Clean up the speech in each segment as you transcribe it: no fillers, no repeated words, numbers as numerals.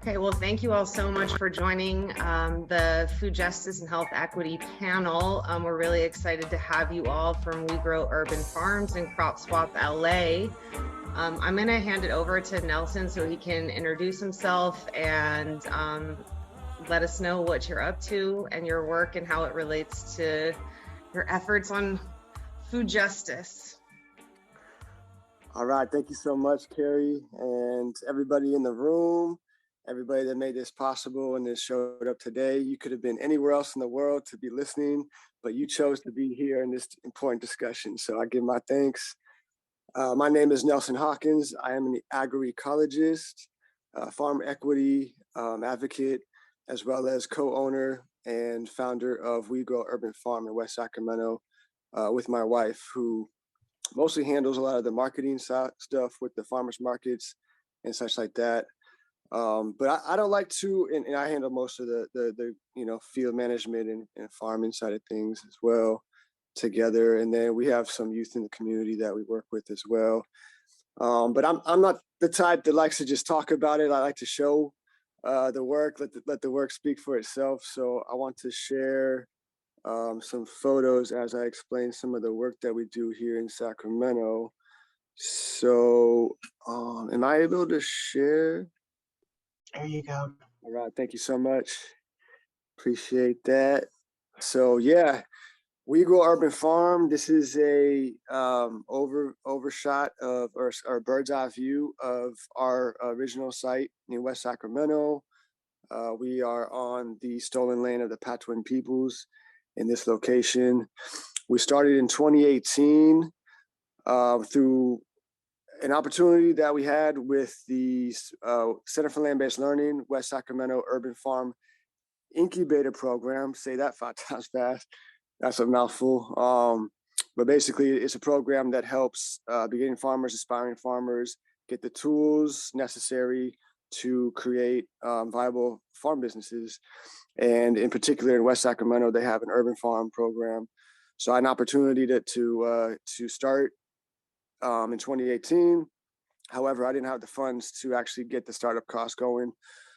Okay, well, thank you all so much for joining the Food Justice and Health Equity panel. We're really excited to have you all from We Grow Urban Farms and Crop Swap LA. I'm going to hand it over to Nelson so he can introduce himself and let us know what you're up to and your work and how it relates to your efforts on food justice. All right, thank you so much, Carrie, and everybody in the room, everybody that made this possible and that showed up today. You could have been anywhere else in the world to be listening, but you chose to be here in this important discussion. So I give my thanks. My name is Nelson Hawkins. I am an agroecologist, farm equity advocate, as well as co-owner and founder of We Grow Urban Farm in West Sacramento with my wife, who mostly handles a lot of the marketing stuff with the farmers markets and such like that. But I don't like to, and I handle most of the field management and farming side of things as well together. And then we have some youth in the community that we work with as well. But I'm not the type that likes to just talk about it. I like to show the work, let the work speak for itself. So I want to share some photos as I explain some of the work that we do here in Sacramento. So am I able to share? There you go. All right, thank you so much. Appreciate that. So yeah, We Grow Urban Farm. This is a overshot of or bird's eye view of our original site in West Sacramento. We are on the stolen land of the Patwin peoples in this location. We started in 2018 through an opportunity that we had with the Center for Land-Based Learning, West Sacramento Urban Farm Incubator Program. Say that 5 times fast. That's a mouthful. But basically, it's a program that helps beginning farmers, aspiring farmers get the tools necessary to create viable farm businesses. And in particular, in West Sacramento, they have an urban farm program. So I had an opportunity to start in 2018. However, I didn't have the funds to actually get the startup costs going.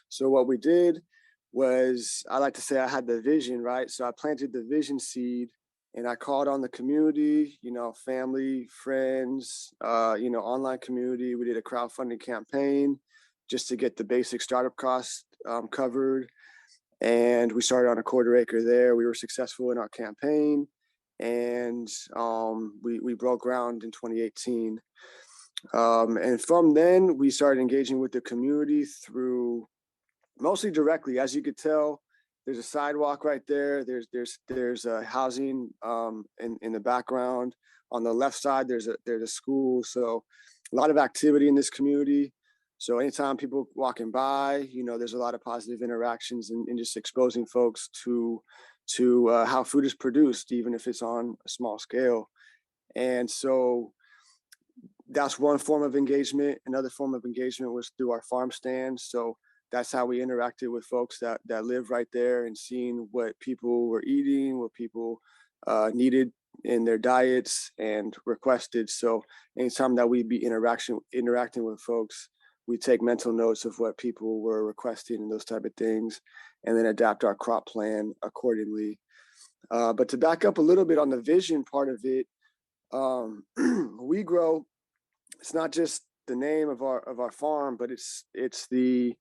So what we did was, I like to say I had the vision, right? So I planted the vision seed and I called on the community, family, friends, online community. We did a crowdfunding campaign just to get the basic startup costs covered. And we started on a 1/4 acre there. We were successful in our campaign, and we broke ground in 2018. And from then, we started engaging with the community through mostly directly. As you could tell, there's a sidewalk right there. There's a housing in the background. On the left side, there's a school. So a lot of activity in this community. So anytime people walking by, there's a lot of positive interactions and just exposing folks to how food is produced, even if it's on a small scale. And so that's one form of engagement. Another form of engagement was through our farm stands. So that's how we interacted with folks that live right there and seeing what people were eating, what people needed in their diets and requested. So anytime that we'd be interacting with folks, we take mental notes of what people were requesting and those type of things, and then adapt our crop plan accordingly. But to back up a little bit on the vision part of it, We Grow, it's not just the name of our farm, but it's the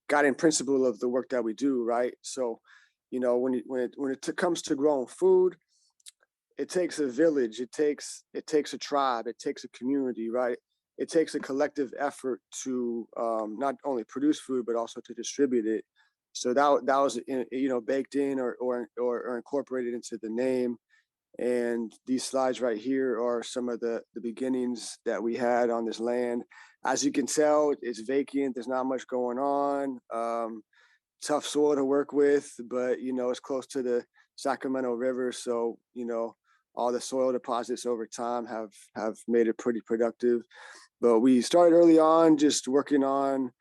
guiding principle of the work that we do, right? So, when it comes to growing food, it takes a village, it takes a tribe, it takes a community, right? It takes a collective effort to not only produce food, but also to distribute it. So that was baked in or incorporated into the name. And these slides right here are some of the beginnings that we had on this land. As you can tell, it's vacant. There's not much going on. Tough soil to work with, but it's close to the Sacramento River, so all the soil deposits over time have made it pretty productive. But we started early on just working on,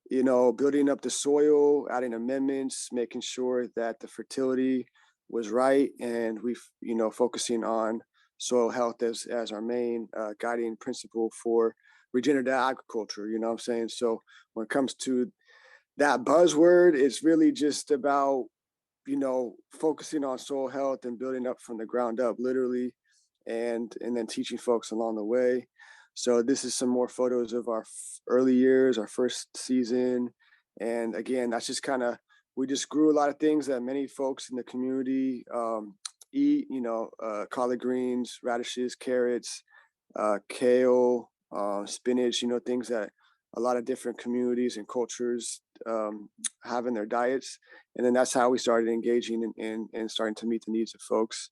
building up the soil, adding amendments, making sure that the fertility was right. And we, focusing on soil health as our main guiding principle for regenerative agriculture, you know what I'm saying? So when it comes to, that buzzword. It's really just about, focusing on soil health and building up from the ground up, literally, and then teaching folks along the way. So this is some more photos of our early years, our first season. And again, that's just kind of, we just grew a lot of things that many folks in the community eat, collard greens, radishes, carrots, kale, spinach, things that a lot of different communities and cultures have in their diets. And then that's how we started engaging and starting to meet the needs of folks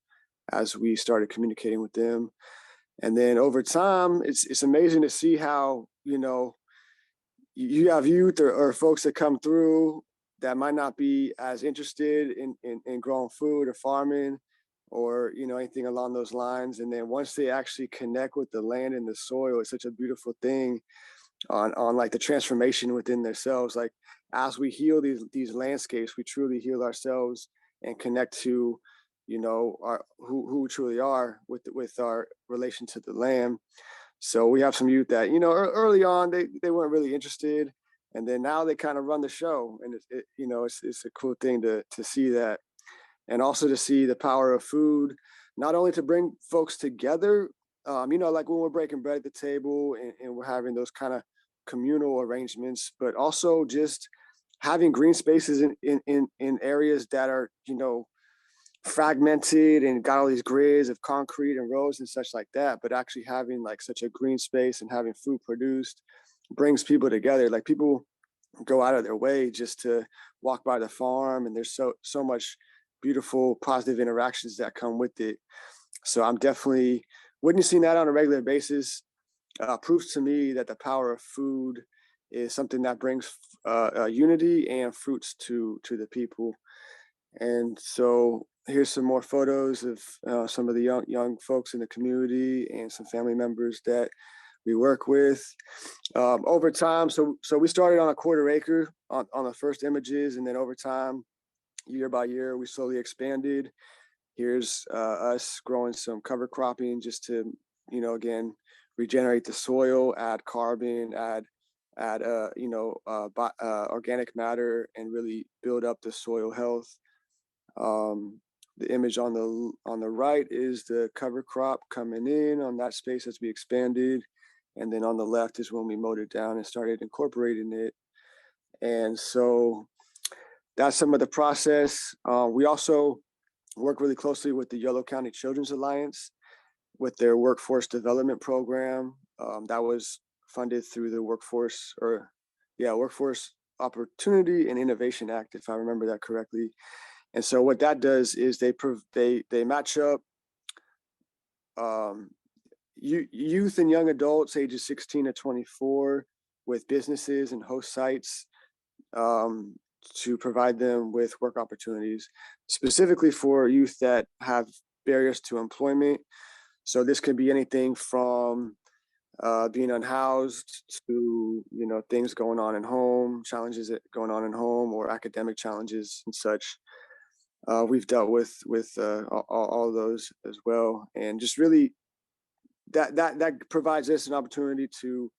as we started communicating with them. And then over time, it's amazing to see how, you have youth or folks that come through that might not be as interested in growing food or farming or, anything along those lines. And then once they actually connect with the land and the soil, it's such a beautiful thing on like the transformation within themselves. Like as we heal these landscapes, we truly heal ourselves and connect to, our who we truly are with our relation to the land. So we have some youth that, early on they weren't really interested, and then now they kind of run the show, and it's a cool thing to see that, and also to see the power of food, not only to bring folks together, like when we're breaking bread at the table and we're having those kind of communal arrangements, but also just having green spaces in areas that are, fragmented and got all these grids of concrete and roads and such like that, but actually having like such a green space and having food produced brings people together. Like people go out of their way just to walk by the farm, and there's so much beautiful positive interactions that come with it. So I'm definitely witnessing that on a regular basis. Proves to me that the power of food is something that brings unity and fruits to the people. And so here's some more photos of some of the young folks in the community and some family members that we work with over time. So we started on a quarter acre on the first images, and then over time, year by year, we slowly expanded. Here's us growing some cover cropping just to, again, regenerate the soil, add carbon, add organic matter, and really build up the soil health. The image on the right is the cover crop coming in on that space as we expanded, and then on the left is when we mowed it down and started incorporating it. And so that's some of the process. We also work really closely with the Yolo County Children's Alliance with their workforce development program that was funded through the Workforce Opportunity and Innovation Act, if I remember that correctly. And so what that does is they match up youth and young adults ages 16 to 24 with businesses and host sites to provide them with work opportunities, specifically for youth that have barriers to employment. So this could be anything from being unhoused to, things going on in home, challenges going on in home, or academic challenges and such. We've dealt with all of those as well, and just really that provides us an opportunity to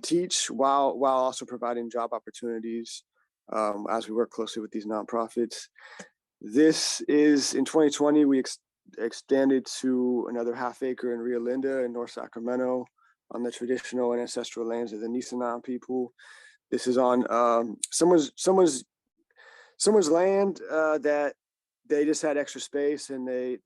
teach while also providing job opportunities as we work closely with these nonprofits. This is in 2020. We extended to another half acre in Rio Linda in North Sacramento on the traditional and ancestral lands of the Nisenan people. This is on someone's land that they just had extra space, and they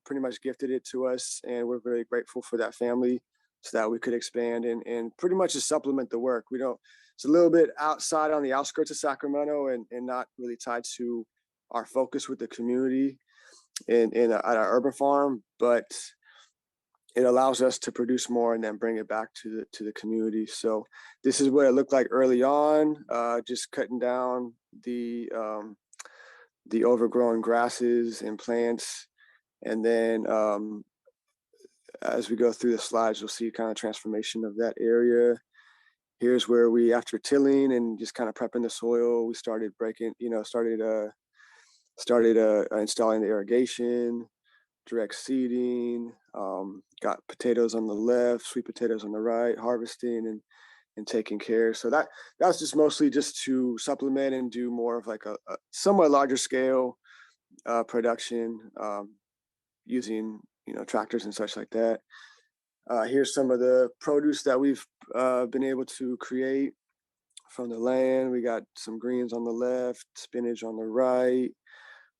pretty much gifted it to us, and we're very grateful for that family so that we could expand and pretty much just supplement the work. It's a little bit outside on the outskirts of Sacramento and not really tied to our focus with the community at our urban farm, but it allows us to produce more and then bring it back to the community. So this is what it looked like early on, just cutting down the overgrown grasses and plants. And then as we go through the slides, you'll see kind of transformation of that area. Here's where we, after tilling and just kind of prepping the soil, we started installing the irrigation, direct seeding, got potatoes on the left, sweet potatoes on the right, harvesting, and taken care. So that's just mostly just to supplement and do more of like a somewhat larger scale production, using tractors and such like that. Here's some of the produce that we've been able to create from the land. We got some greens on the left, spinach on the right,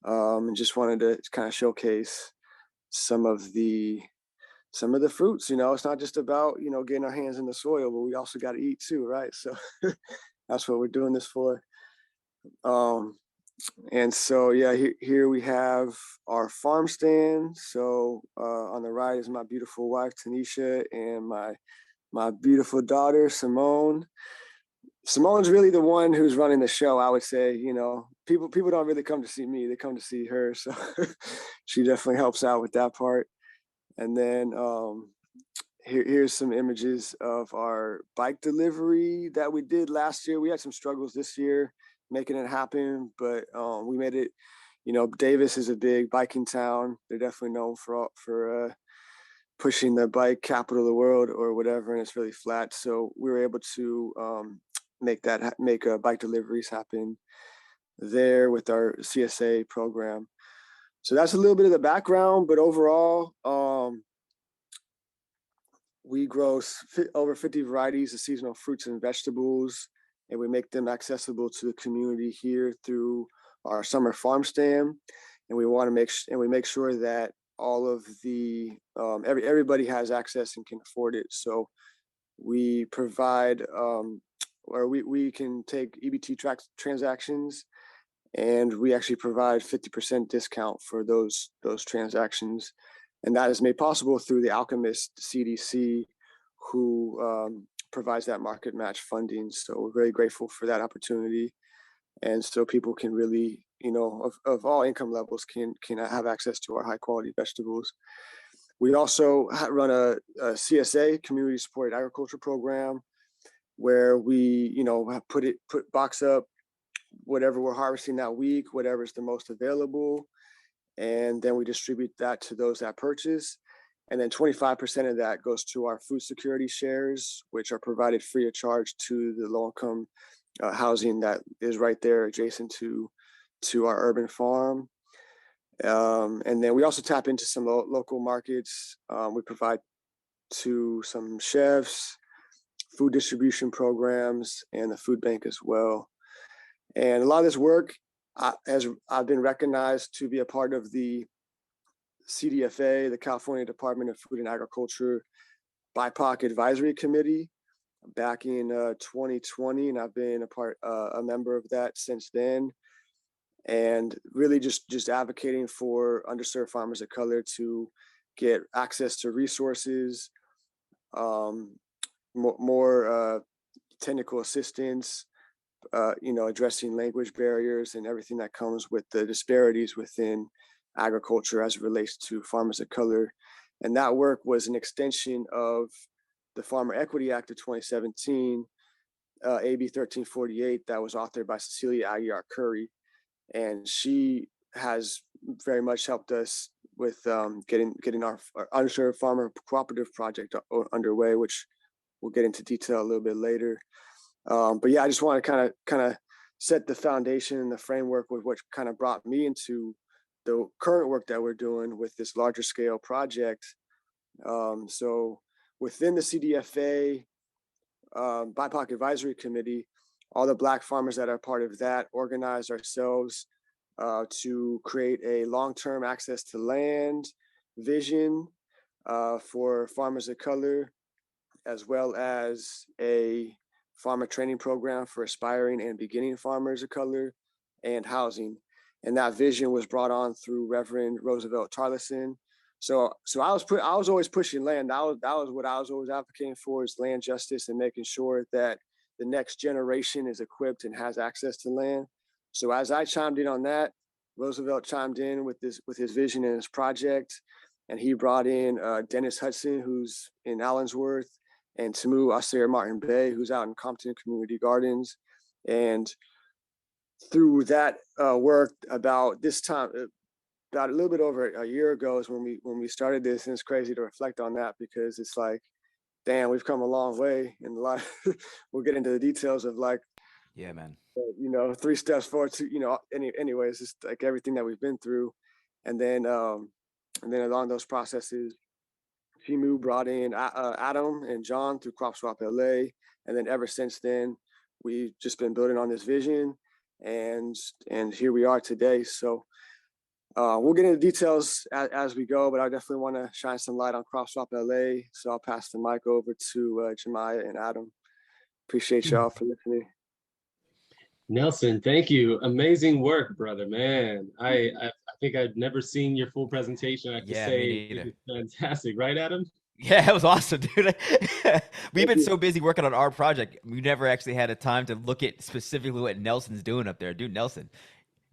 and just wanted to kind of showcase some of the fruits. It's not just about getting our hands in the soil, but we also got to eat too, right? So that's what we're doing this for. And so yeah, here we have our farm stand. So on the right is my beautiful wife Tanisha and my beautiful daughter Simone. Simone's really the one who's running the show, I would say. People don't really come to see me, they come to see her. So she definitely helps out with that part. And then here's some images of our bike delivery that we did last year. We had some struggles this year making it happen, but we made it. Davis is a big biking town. They're definitely known for pushing the bike capital of the world or whatever, and it's really flat. So we were able to make bike deliveries happen there with our CSA program. So that's a little bit of the background, but overall, we grow over 50 varieties of seasonal fruits and vegetables, and we make them accessible to the community here through our summer farm stand. And we want to make sure that all of the everybody has access and can afford it. So we provide, or we can take EBT transactions, and we actually provide 50% discount for those transactions. And that is made possible through the Alchemist CDC, who provides that market match funding. So we're very grateful for that opportunity. And so people can really, of all income levels, can have access to our high quality vegetables. We also run a CSA, community supported agriculture program, where we, box up whatever we're harvesting that week, whatever is the most available. And then we distribute that to those that purchase. And then 25% of that goes to our food security shares, which are provided free of charge to the low-income housing that is right there adjacent to our urban farm. And then we also tap into some local markets. We provide to some chefs, food distribution programs, and the food bank as well. And a lot of this work, as I've been recognized to be a part of the CDFA, the California Department of Food and Agriculture BIPOC Advisory Committee, back in 2020, and I've been a member of that since then. And really just advocating for underserved farmers of color to get access to resources, more technical assistance, addressing language barriers and everything that comes with the disparities within agriculture as it relates to farmers of color. And that work was an extension of the Farmer Equity Act of 2017, AB 1348, that was authored by Cecilia Aguiar Curry. And she has very much helped us with getting our underserved farmer cooperative project underway, which we'll get into detail a little bit later. But yeah, I just want to kind of set the foundation and the framework with what kind of brought me into the current work that we're doing with this larger scale project. So within the CDFA BIPOC Advisory Committee, all the Black farmers that are part of that organized ourselves to create a long-term access to land vision for farmers of color, as well as a farmer training program for aspiring and beginning farmers of color, and housing. And that vision was brought on through Reverend Roosevelt Tarleton. So I was always pushing land. That was what I was always advocating for, is land justice and making sure that the next generation is equipped and has access to land. So as I chimed in on that, Roosevelt chimed in with his vision and his project, and he brought in Dennis Hudson, who's in Allensworth, and Tamu Asair Martin Bay, who's out in Compton Community Gardens. And through that work, about this time, about a little bit over a year ago, is when we started this. And it's crazy to reflect on that, because it's like damn, we've come a long way, and a lot. We'll get into the details of like, Yeah, man. 3 steps forward to, anyways, just like everything that we've been through, and then along those processes, Timu brought in Adam and John through Crop Swap LA, and then ever since then, we've just been building on this vision, and here we are today. So we'll get into details as we go, but I definitely want to shine some light on Crop Swap LA. So I'll pass the mic over to Jamiah and Adam. Appreciate y'all for listening. Nelson, thank you. Amazing work, brother, man. I think I'd never seen your full presentation. I have to say, me neither. it's fantastic, right, Adam? Yeah, it was awesome, dude. We've been so busy working on our project, we never actually had a time to look at specifically what Nelson's doing up there. Dude, Nelson,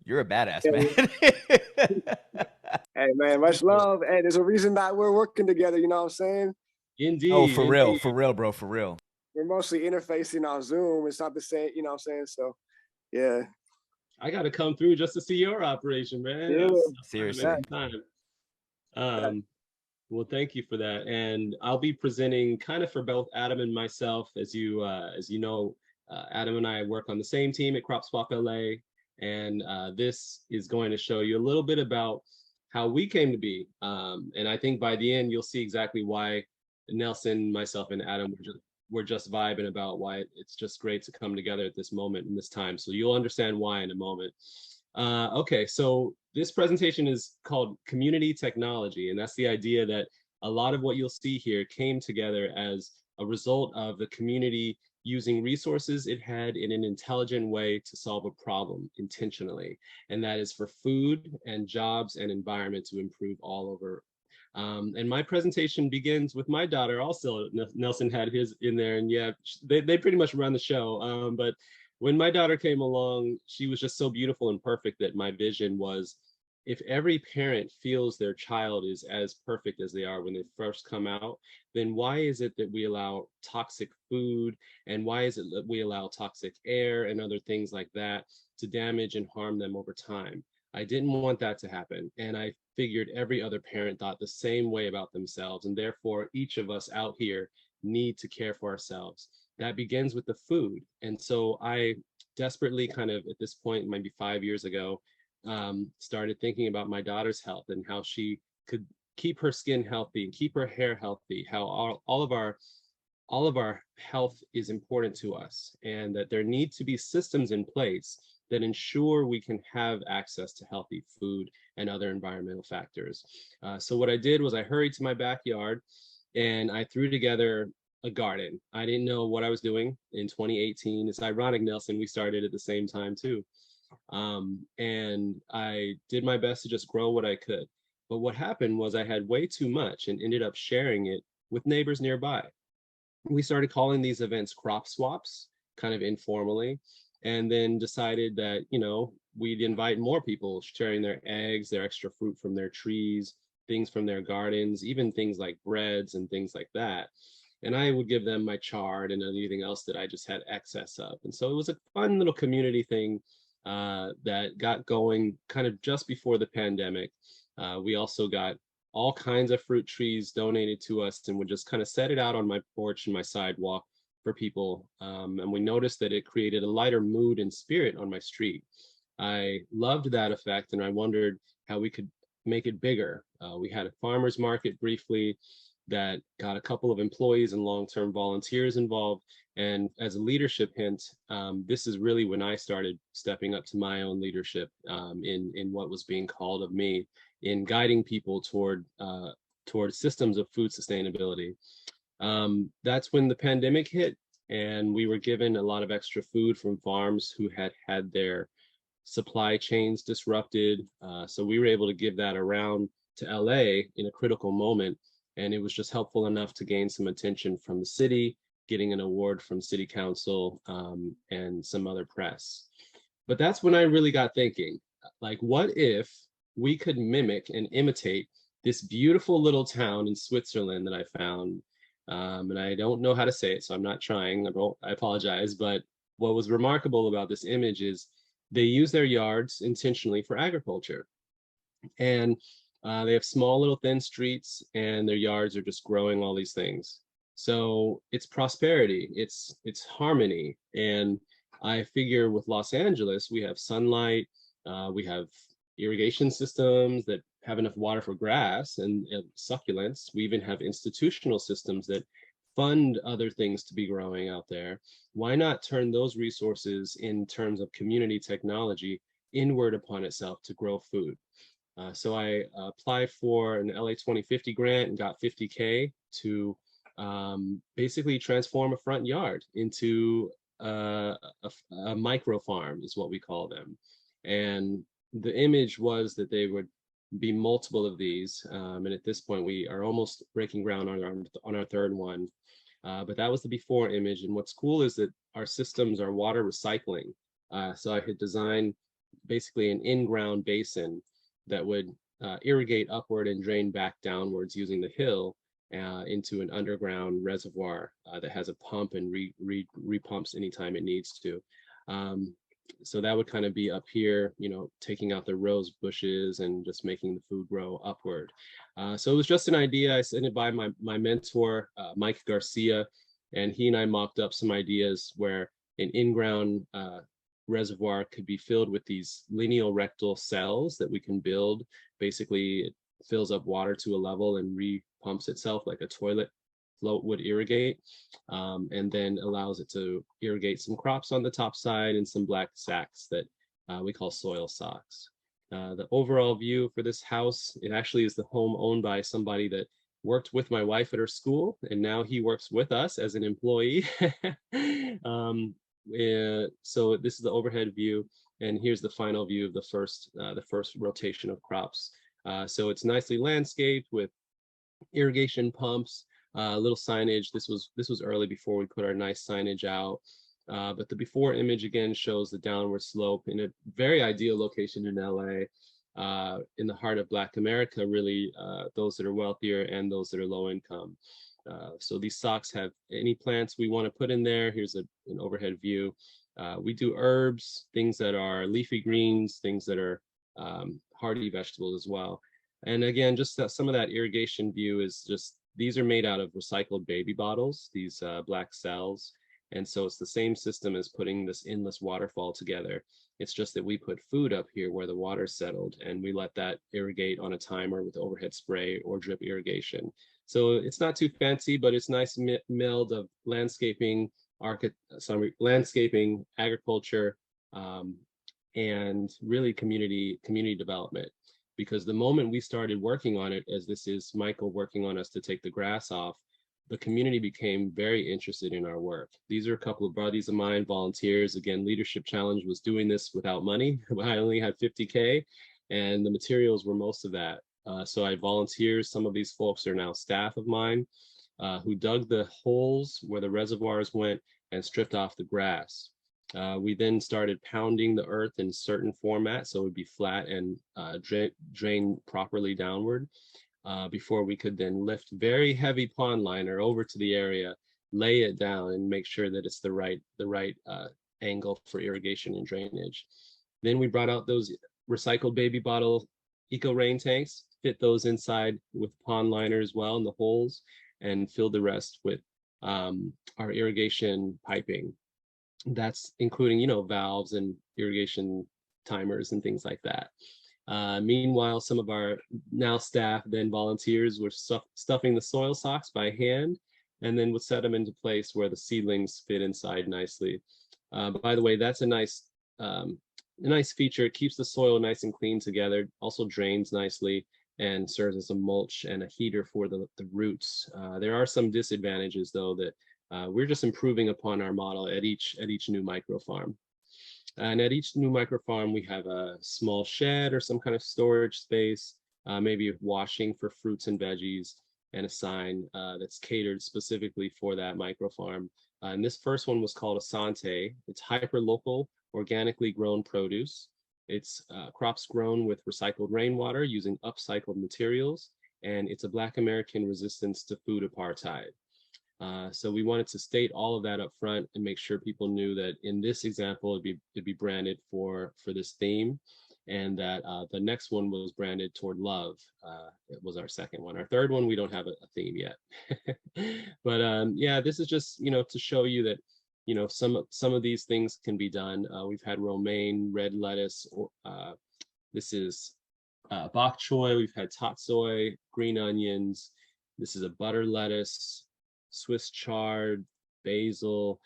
you're a badass, man. Hey, man, much love. Hey, there's a reason that we're working together, you know what I'm saying? Indeed. Oh, for real, bro, for real. We're mostly interfacing on Zoom. It's not the same, you know what I'm saying? So, yeah. I got to come through just to see your operation, man. Yeah. Seriously. Well, thank you for that. And I'll be presenting kind of for both Adam and myself. As you know, Adam and I work on the same team at Crop Swap LA. And this is going to show you a little bit about how we came to be. And I think by the end, you'll see exactly why Nelson, myself, and Adam we're just vibing about why it's just great to come together at this moment in this time. So you'll understand why in a moment. Okay, so this presentation is called Community Technology, and that's the idea that a lot of what you'll see here came together as a result of the community using resources it had in an intelligent way to solve a problem intentionally, and that is for food and jobs and environment to improve all over. And my presentation begins with my daughter also. Nelson had his in there, and yeah, they pretty much run the show. But when my daughter came along, she was just so beautiful and perfect that my vision was, if every parent feels their child is as perfect as they are when they first come out, then why is it that we allow toxic food, and why is it that we allow toxic air and other things like that to damage and harm them over time? I didn't want that to happen. And I figured every other parent thought the same way about themselves. And therefore, each of us out here need to care for ourselves. That begins with the food. And so I desperately kind of, at this point, maybe 5 years ago, started thinking about my daughter's health and how she could keep her skin healthy and keep her hair healthy, how all of our health is important to us, and that there need to be systems in place that ensure we can have access to healthy food and other environmental factors. So what I did was I hurried to my backyard and I threw together a garden. I didn't know what I was doing in 2018. It's ironic, Nelson, we started at the same time too. And I did my best to just grow what I could. But what happened was I had way too much and ended up sharing it with neighbors nearby. We started calling these events crop swaps, kind of informally, and then decided that, we'd invite more people sharing their eggs, their extra fruit from their trees, things from their gardens, even things like breads and things like that. And I would give them my chard and anything else that I just had excess of. And so it was a fun little community thing that got going kind of just before the pandemic. We also got all kinds of fruit trees donated to us and would just kind of set it out on my porch and my sidewalk for people. And we noticed that it created a lighter mood and spirit on my street. I loved that effect, and I wondered how we could make it bigger. We had a farmer's market briefly that got a couple of employees and long-term volunteers involved. And as a leadership hint, this is really when I started stepping up to my own leadership in what was being called of me in guiding people toward systems of food sustainability. That's when the pandemic hit, and we were given a lot of extra food from farms who had their supply chains disrupted. So we were able to give that around to LA in a critical moment. And it was just helpful enough to gain some attention from the city, getting an award from city council and some other press. But that's when I really got thinking, like, what if we could mimic and imitate this beautiful little town in Switzerland that I found? And I don't know how to say it, so I'm not trying. I apologize. But what was remarkable about this image is they use their yards intentionally for agriculture. And they have small little thin streets, and their yards are just growing all these things. So it's prosperity, it's harmony. And I figure with Los Angeles, we have sunlight, we have irrigation systems that have enough water for grass and succulents. We even have institutional systems that fund other things to be growing out there. Why not turn those resources in terms of community technology inward upon itself to grow food? So I applied for an LA 2050 grant and got 50K to basically transform a front yard into a micro farm is what we call them. And the image was that they would be multiple of these. And at this point, we are almost breaking ground on our third one. But that was the before image. And what's cool is that our systems are water recycling. So I had designed basically an in-ground basin that would irrigate upward and drain back downwards using the hill into an underground reservoir that has a pump and repumps anytime it needs to. So that would kind of be up here, you know, taking out the rose bushes and just making the food grow upward. So it was just an idea. I sent it by my mentor, Mike Garcia, and he and I mocked up some ideas where an in-ground reservoir could be filled with these lineal rectal cells that we can build. Basically, it fills up water to a level and repumps itself like a toilet float would irrigate, and then allows it to irrigate some crops on the top side and some black sacks that we call soil socks. The overall view for this house, it actually is the home owned by somebody that worked with my wife at her school, and now he works with us as an employee. So this is the overhead view, and here's the final view of the first rotation of crops. So it's nicely landscaped with irrigation pumps, little signage. This was early before we put our nice signage out. But the before image again shows the downward slope in a very ideal location in LA, in the heart of Black America, really, those that are wealthier and those that are low income. So these socks have any plants we want to put in there. Here's an overhead view. We do herbs, things that are leafy greens, things that are hardy vegetables as well. And again, just some of that irrigation view is just, these are made out of recycled baby bottles, these black cells. And so it's the same system as putting this endless waterfall together. It's just that we put food up here where the water's settled, and we let that irrigate on a timer with overhead spray or drip irrigation. So it's not too fancy, but it's nice meld of landscaping, landscaping, agriculture, and really community development. Because the moment we started working on it, as this is Michael working on us to take the grass off, the community became very interested in our work. These are a couple of buddies of mine, volunteers. Again, Leadership Challenge was doing this without money. I only had 50K, and the materials were most of that. So I volunteered. Some of these folks are now staff of mine who dug the holes where the reservoirs went and stripped off the grass. We then started pounding the earth in certain formats so it would be flat and drain properly downward before we could then lift very heavy pond liner over to the area, lay it down, and make sure that it's the right angle for irrigation and drainage. Then we brought out those recycled baby bottle eco rain tanks, fit those inside with pond liner as well in the holes, and filled the rest with our irrigation piping. That's including, you know, valves and irrigation timers and things like that. Meanwhile, some of our now staff, then volunteers, were stuffing the soil socks by hand, and then would set them into place where the seedlings fit inside nicely. By the way, that's a nice feature. It keeps the soil nice and clean together, also drains nicely, and serves as a mulch and a heater for the roots. There are some disadvantages, though, that we're just improving upon our model at each new micro farm. And at each new micro farm, we have a small shed or some kind of storage space, maybe washing for fruits and veggies, and a sign that's catered specifically for that micro farm. And this first one was called Asante. It's hyper-local, organically grown produce. It's crops grown with recycled rainwater using upcycled materials, and it's a Black American resistance to food apartheid. So we wanted to state all of that up front and make sure people knew that in this example, it'd be branded for this theme. and that the next one was branded toward love. It was our second one. Our third one, we don't have a theme yet. But yeah, this is just, to show you that, some of these things can be done. We've had romaine, red lettuce, this is bok choy, we've had tatsoi, green onions. This is a butter lettuce, Swiss chard, basil,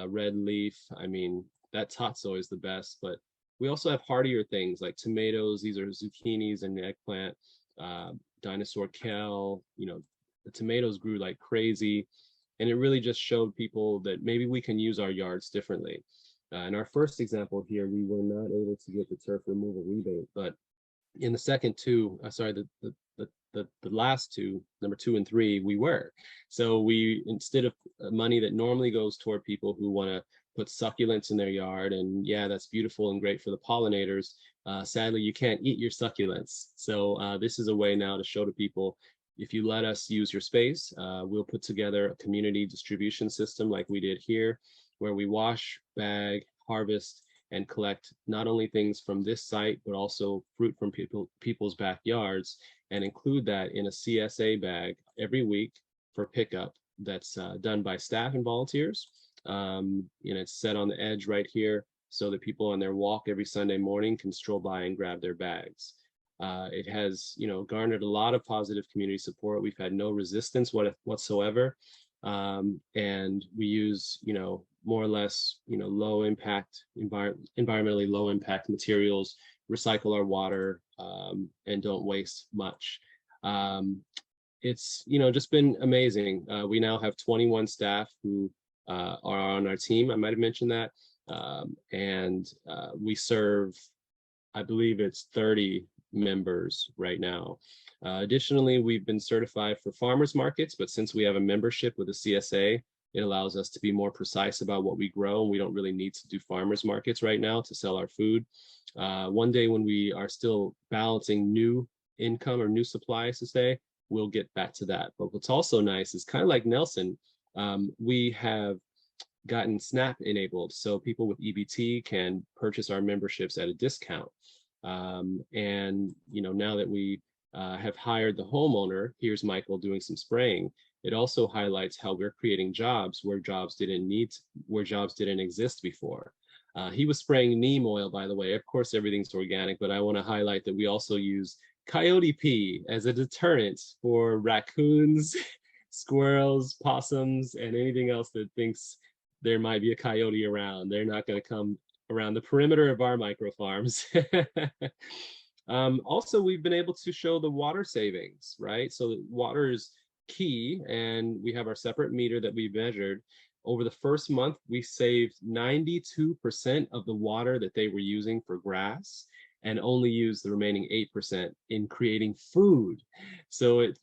red leaf. I mean, that tatsoi is the best, but we also have hardier things like tomatoes. These are zucchinis and eggplant, dinosaur kale. The tomatoes grew like crazy. And it really just showed people that maybe we can use our yards differently. In our first example here, we were not able to get the turf removal rebate, but in the second two, the last two, number 2 and 3, we were. So we, instead of money that normally goes toward people who want to put succulents in their yard, and yeah, that's beautiful and great for the pollinators. Sadly, you can't eat your succulents. So this is a way now to show to people, if you let us use your space, we'll put together a community distribution system like we did here, where we wash, bag, harvest, and collect not only things from this site, but also fruit from people's backyards, and include that in a CSA bag every week for pickup. That's done by staff and volunteers. It's set on the edge right here so that people on their walk every Sunday morning can stroll by and grab their bags. It has, garnered a lot of positive community support. We've had no resistance whatsoever. And we use, more or less, low impact, environmentally low impact materials, recycle our water, and don't waste much. It's, just been amazing. We now have 21 staff who are on our team. I might have mentioned that. And we serve, I believe it's 30 members right now. Additionally, we've been certified for farmers markets, but since we have a membership with the CSA, it allows us to be more precise about what we grow, and we don't really need to do farmers markets right now to sell our food. One day when we are still balancing new income or new supplies to say, we'll get back to that. But what's also nice is kind of like Nelson, we have gotten SNAP enabled, so people with EBT can purchase our memberships at a discount. And now that we have hired the homeowner, here's Michael doing some spraying. It also highlights how we're creating jobs where jobs didn't exist before. He was spraying neem oil, by the way. Of course, everything's organic, but I want to highlight that we also use coyote pee as a deterrent for raccoons, squirrels, possums, and anything else that thinks there might be a coyote around. They're not going to come around the perimeter of our micro farms. Also, we've been able to show the water savings, right? So water is key, and we have our separate meter that we measured. Over the first month, we saved 92% of the water that they were using for grass, and only used the remaining 8% in creating food. So it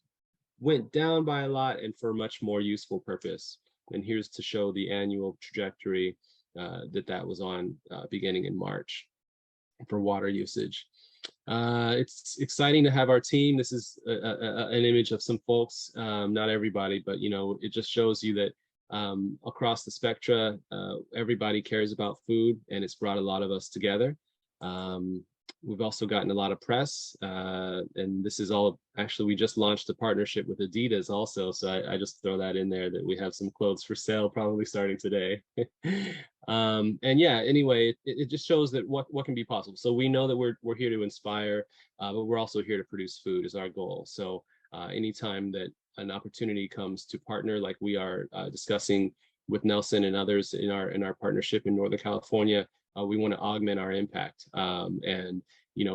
went down by a lot and for a much more useful purpose. And here's to show the annual trajectory that was on beginning in March for water usage. It's exciting to have our team. This is an image of some folks, not everybody, but it just shows you that across the spectra, everybody cares about food, and it's brought a lot of us together. We've also gotten a lot of press, and this is all, actually, we just launched a partnership with Adidas also, so I just throw that in there, that we have some clothes for sale probably starting today. And yeah, anyway, it just shows that what can be possible. So we know that we're here to inspire, but we're also here to produce food is our goal. So anytime that an opportunity comes to partner, like we are discussing with Nelson and others in our partnership in Northern California, we want to augment our impact and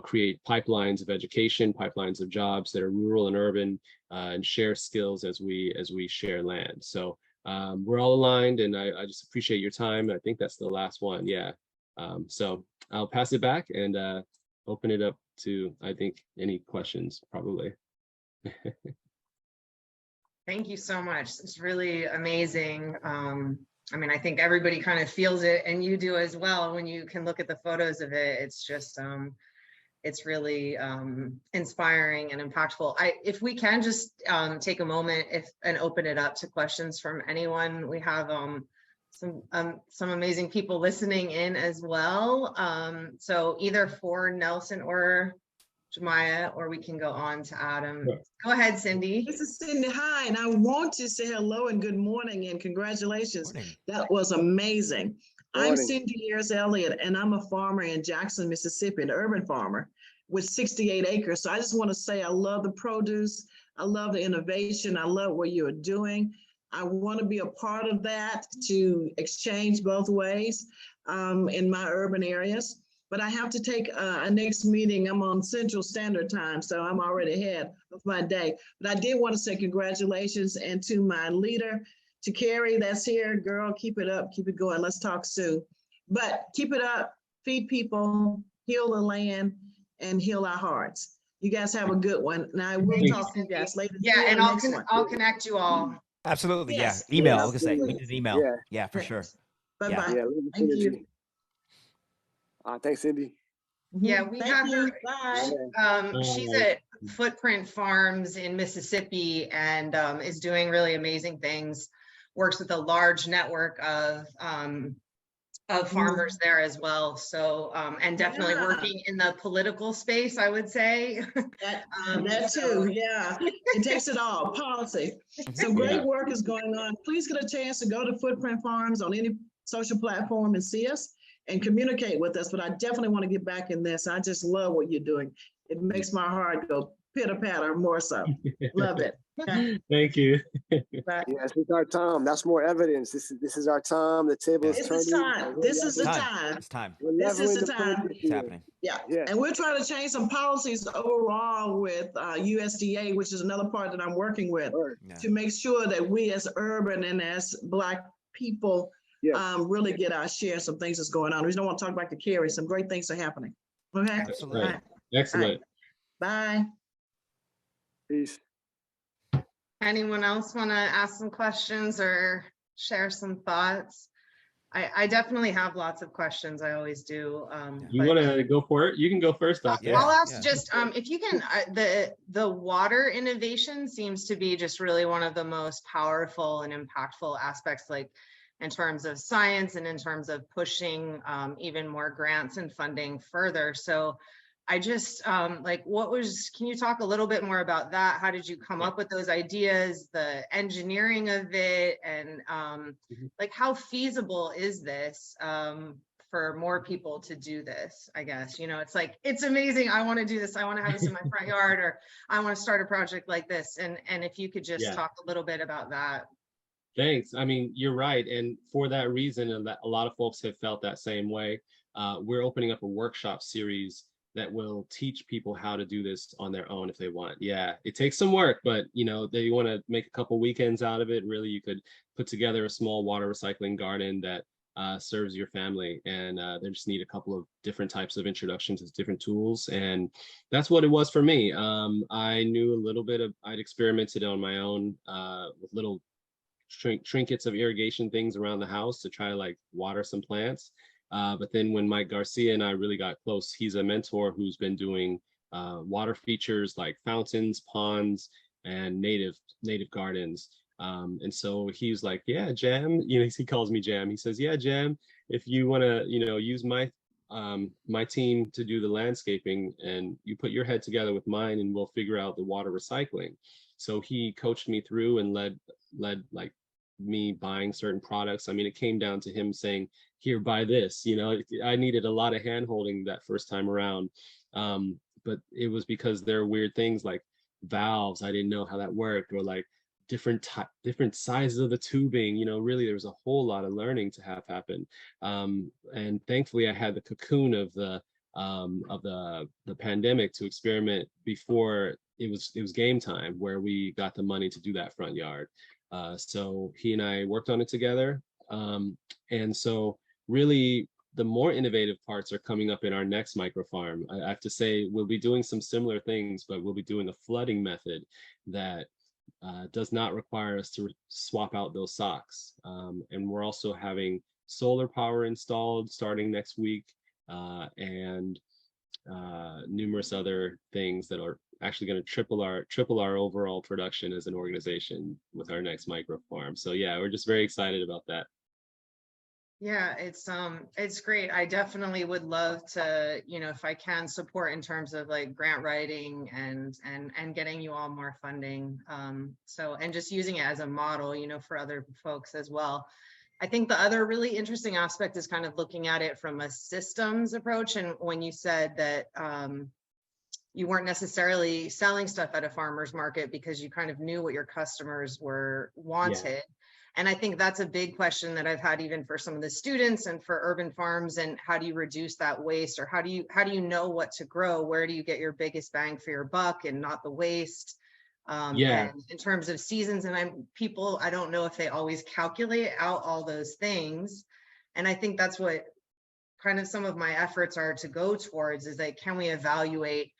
create pipelines of education, pipelines of jobs that are rural and urban, and share skills as we share land. So we're all aligned, and I just appreciate your time. I think that's the last one. Yeah. So I'll pass it back and open it up to, I think, any questions probably. Thank you so much. It's really amazing. I mean, I think everybody kind of feels it, and you do as well when you can look at the photos of it. It's just, it's really inspiring and impactful. If we can just take a moment and open it up to questions from anyone. We have some amazing people listening in as well. So either for Nelson or Jamiah, or we can go on to Adam. Sure. Go ahead, Cindy. This is Cindy. Hi, and I want to say hello and good morning and congratulations. Morning. That was amazing. I'm Morning. Cindy Ayers Elliott, and I'm a farmer in Jackson, Mississippi, an urban farmer with 68 acres. So I just want to say I love the produce. I love the innovation. I love what you're doing. I want to be a part of that to exchange both ways in my urban areas. But I have to take a next meeting. I'm on Central Standard Time, so I'm already ahead of my day. But I did want to say congratulations, and to my leader, to Carrie that's here, girl, keep it up, keep it going. Let's talk soon. But keep it up, feed people, heal the land, and heal our hearts. You guys have a good one. And I will Thank you, talk to you Cindy. guys later. Yeah, See you and on the next one. I'll connect you all. Absolutely. Yes, Yeah. Email. I yes, was gonna say, we absolutely. need an email. Yeah. Yeah, for sure. Bye-bye. Yeah, love the Thank you. synergy. Thanks, Cindy. Yeah, we Thank have you. her. Bye. She's at Footprint Farms in Mississippi and is doing really amazing things. Works with a large network of farmers there as well. So and definitely Yeah. working in the political space, I would say. That too, yeah. It takes it all, policy. Some great Yeah. work is going on. Please get a chance to go to Footprint Farms on any social platform and see us and communicate with us. But I definitely want to get back in this. I just love what you're doing. It makes my heart go pitter patter more so. Love it. Thank you. Bye. Yes, it's our time. That's more evidence. This is our time. The table is It's turning. the time. This is the time. It's time. We're This is leveling the the time. playing It's field. happening. Yeah. Yeah. And we're trying to change some policies overall with USDA, which is another part that I'm working with, Word. Yeah. to make sure that we as urban and as Black people Yes. really get our share of some things that's going on. We don't want to talk back to Carrie. Some great things are happening. Okay. Absolutely. All right. Excellent. Bye. Peace. Anyone else want to ask some questions or share some thoughts? I definitely have lots of questions. I always do. You but- want to go for it? You can go first, Doctor. Yeah. I'll ask yeah. just if you can, the water innovation seems to be just really one of the most powerful and impactful aspects, like in terms of science and in terms of pushing even more grants and funding further. So I just can you talk a little bit more about that? How did you come up with those ideas, the engineering of it, and like how feasible is this for more people to do this? I guess, it's like, it's amazing. I want to do this. I want to have this in my front yard, or I want to start a project like this. And if you could just talk a little bit about that. Thanks. I mean, you're right. And for that reason, and that a lot of folks have felt that same way, we're opening up a workshop series that will teach people how to do this on their own if they want. Yeah, it takes some work, but they want to make a couple weekends out of it. Really, you could put together a small water recycling garden that serves your family, and they just need a couple of different types of introductions to different tools, and that's what it was for me. I knew a little bit of, I'd experimented on my own with little trinkets of irrigation things around the house to try to like water some plants. But then when Mike Garcia and I really got close, he's a mentor who's been doing water features like fountains, ponds, and native gardens. And so he's like, yeah, Jam, he calls me Jam. He says, yeah, Jam, if you want to, use my team to do the landscaping, and you put your head together with mine, and we'll figure out the water recycling. So he coached me through and led like me buying certain products. I mean, it came down to him saying, here, buy this. I needed a lot of hand holding that first time around. But it was because there are weird things like valves. I didn't know how that worked, or like different sizes of the tubing. Really, there was a whole lot of learning to have happen. And thankfully, I had the cocoon of the pandemic to experiment before it was game time, where we got the money to do that front yard. So he and I worked on it together. And so really the more innovative parts are coming up in our next micro farm. I have to say, we'll be doing some similar things, but we'll be doing a flooding method that does not require us to swap out those socks. And we're also having solar power installed starting next week, and numerous other things that are actually going to triple our overall production as an organization with our next micro farm. So yeah, we're just very excited about that. Yeah, it's great. I definitely would love to, you know, if I can support in terms of like grant writing and getting you all more funding. So and just using it as a model, you know, for other folks as well. I think the other really interesting aspect is kind of looking at it from a systems approach. And when you said that you weren't necessarily selling stuff at a farmer's market because you kind of knew what your customers were wanted. And I think that's a big question that I've had even for some of the students and for urban farms. And how do you reduce that waste, or how do you know what to grow? Where do you get your biggest bang for your buck and not the waste? Yeah. And in terms of seasons, and I don't know if they always calculate out all those things. And I think that's what kind of some of my efforts are to go towards, is like, can we evaluate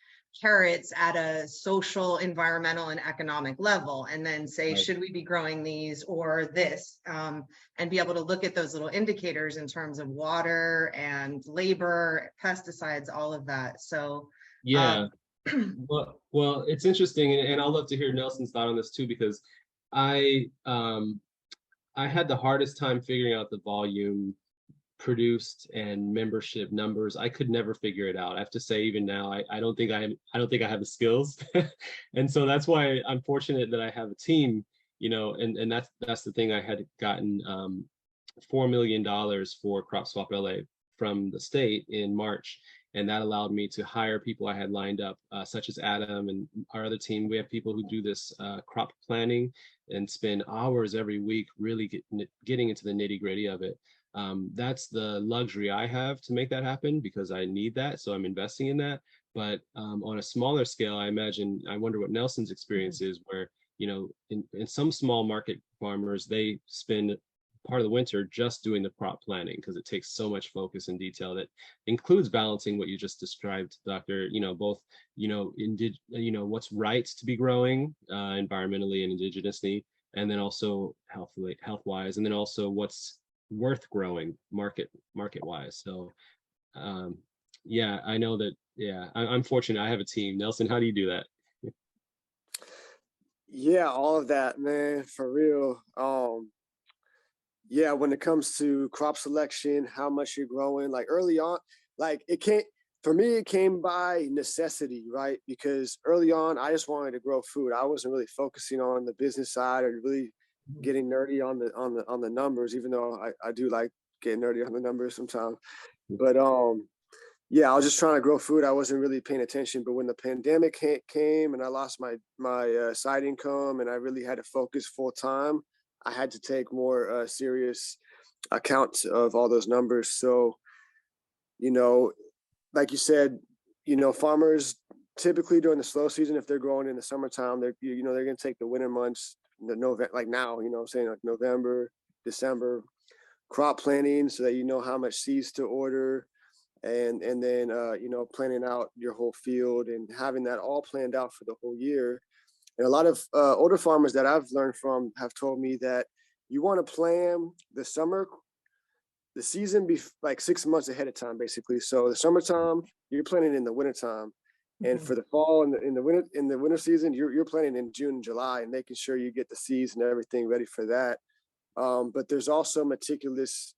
carrots at a social, environmental, and economic level, and then say, Right. should we be growing these or this, and be able to look at those little indicators in terms of water and labor, pesticides, all of that. So Yeah. Well, it's interesting, and I'll love to hear Nelson's thought on this too, because I had the hardest time figuring out the volume produced and membership numbers. I could never figure it out. I have to say, even now, I don't think I have the skills. And so that's why I'm fortunate that I have a team, you know, and that's the thing. I had gotten $4 million for Crop Swap LA from the state in March. And that allowed me to hire people I had lined up, such as Adam and our other team. We have people who do this crop planning and spend hours every week really getting into the nitty gritty of it. That's the luxury I have to make that happen, because I need that. So I'm investing in that. But on a smaller scale, I wonder what Nelson's experience is, where, you know, in some small market farmers, they spend part of the winter just doing the crop planning, because it takes so much focus and detail that includes balancing what you just described, Doctor, you know, both, you know, what's right to be growing environmentally and indigenously, and then also health-wise, and then also what's worth growing market-wise. So yeah, I know that. Yeah, I'm fortunate. I have a team. Nelson, how do you do that? Yeah, all of that, man, for real. Yeah, when it comes to crop selection, how much you're growing, like early on, like it came by necessity, right? Because early on, I just wanted to grow food. I wasn't really focusing on the business side or really getting nerdy on the numbers, even though I do like getting nerdy on the numbers sometimes. But yeah, I was just trying to grow food. I wasn't really paying attention. But when the pandemic came and I lost my side income and I really had to focus full time, I had to take more serious account of all those numbers. So, you know, like you said, you know, farmers typically during the slow season, if they're growing in the summertime, they're going to take the winter months, the November, like now, you know what I'm saying, like November, December, crop planning, so that you know how much seeds to order, and then you know, planning out your whole field and having that all planned out for the whole year. And a lot of older farmers that I've learned from have told me that you want to plan the season be like 6 months ahead of time, basically. So the summertime, you're planning in the wintertime. And for the fall and in the winter season, you're planning in June and July and making sure you get the seeds and everything ready for that. But there's also meticulous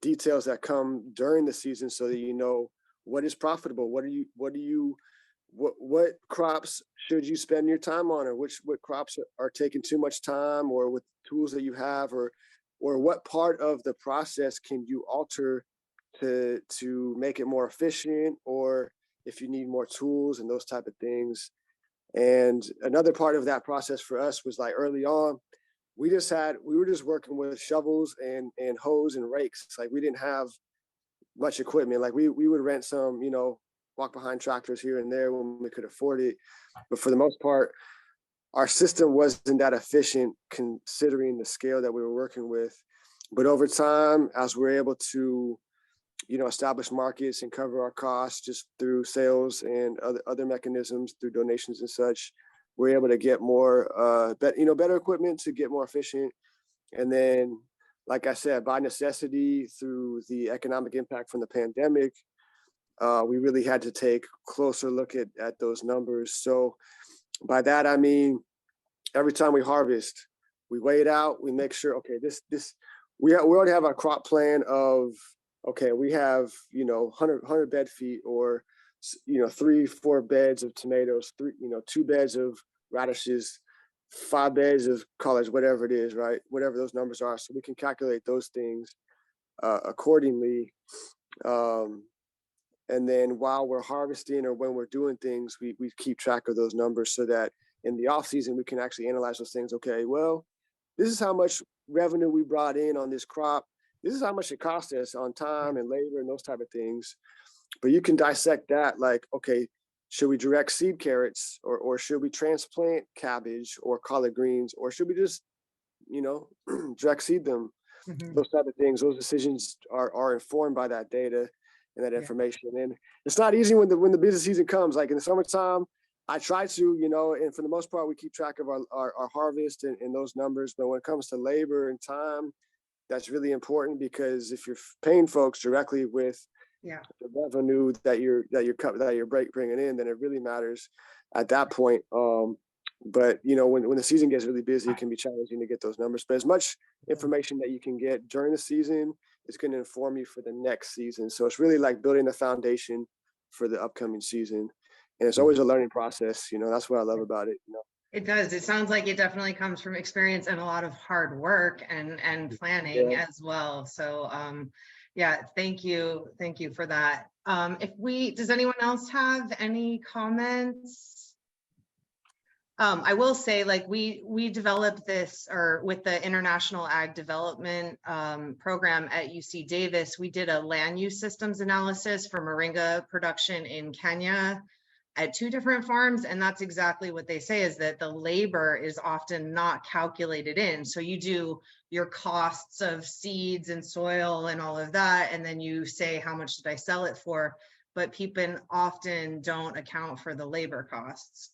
details that come during the season, so that you know what is profitable, what crops should you spend your time on, or what crops are taking too much time, or with tools that you have, or what part of the process can you alter to make it more efficient, or if you need more tools and those type of things. And another part of that process for us was, like, early on, we were just working with shovels and hoes and rakes. Like, we didn't have much equipment. Like, we would rent some, you know, walk behind tractors here and there when we could afford it. But for the most part, our system wasn't that efficient considering the scale that we were working with. But over time, as we're able to, you know, establish markets and cover our costs just through sales and other mechanisms, through donations and such, we're able to get more, better equipment to get more efficient. And then, like I said, by necessity, through the economic impact from the pandemic, we really had to take a closer look at those numbers. So by that, I mean, every time we harvest, we weigh it out, we make sure, okay, we already have our crop plan of, okay, we have, 100 bed feet, or 3-4 beds of tomatoes, 2 beds of radishes, 5 beds of collards, whatever it is, right? Whatever those numbers are, so we can calculate those things accordingly. And then while we're harvesting or when we're doing things, we keep track of those numbers so that in the off season we can actually analyze those things. Okay, well, this is how much revenue we brought in on this crop. This is how much it cost us on time and labor and those type of things. But you can dissect that, like, okay, should we direct seed carrots, or should we transplant cabbage or collard greens, or should we just, direct seed them? Mhm. Those type of things, those decisions are informed by that data and that Yeah. information. And it's not easy when the busy season comes. Like in the summertime, I try to, and for the most part, we keep track of our harvest and those numbers. But when it comes to labor and time, that's really important, because if you're paying folks directly with Yeah. the revenue that you're bringing in, then it really matters at that point. But when the season gets really busy, it can be challenging to get those numbers. But as much information that you can get during the season is going to inform you for the next season. So it's really like building a foundation for the upcoming season. And it's always a learning process. That's what I love about it. It does. It sounds like it definitely comes from experience and a lot of hard work and planning as well. So yeah, thank you for that. Does anyone else have any comments? I will say, like, we developed this, or with the International Ag Development Program at UC Davis, we did a land use systems analysis for moringa production in Kenya at 2 different farms. And that's exactly what they say, is that the labor is often not calculated in. So you do your costs of seeds and soil and all of that, and then you say, how much did I sell it for? But people often don't account for the labor costs.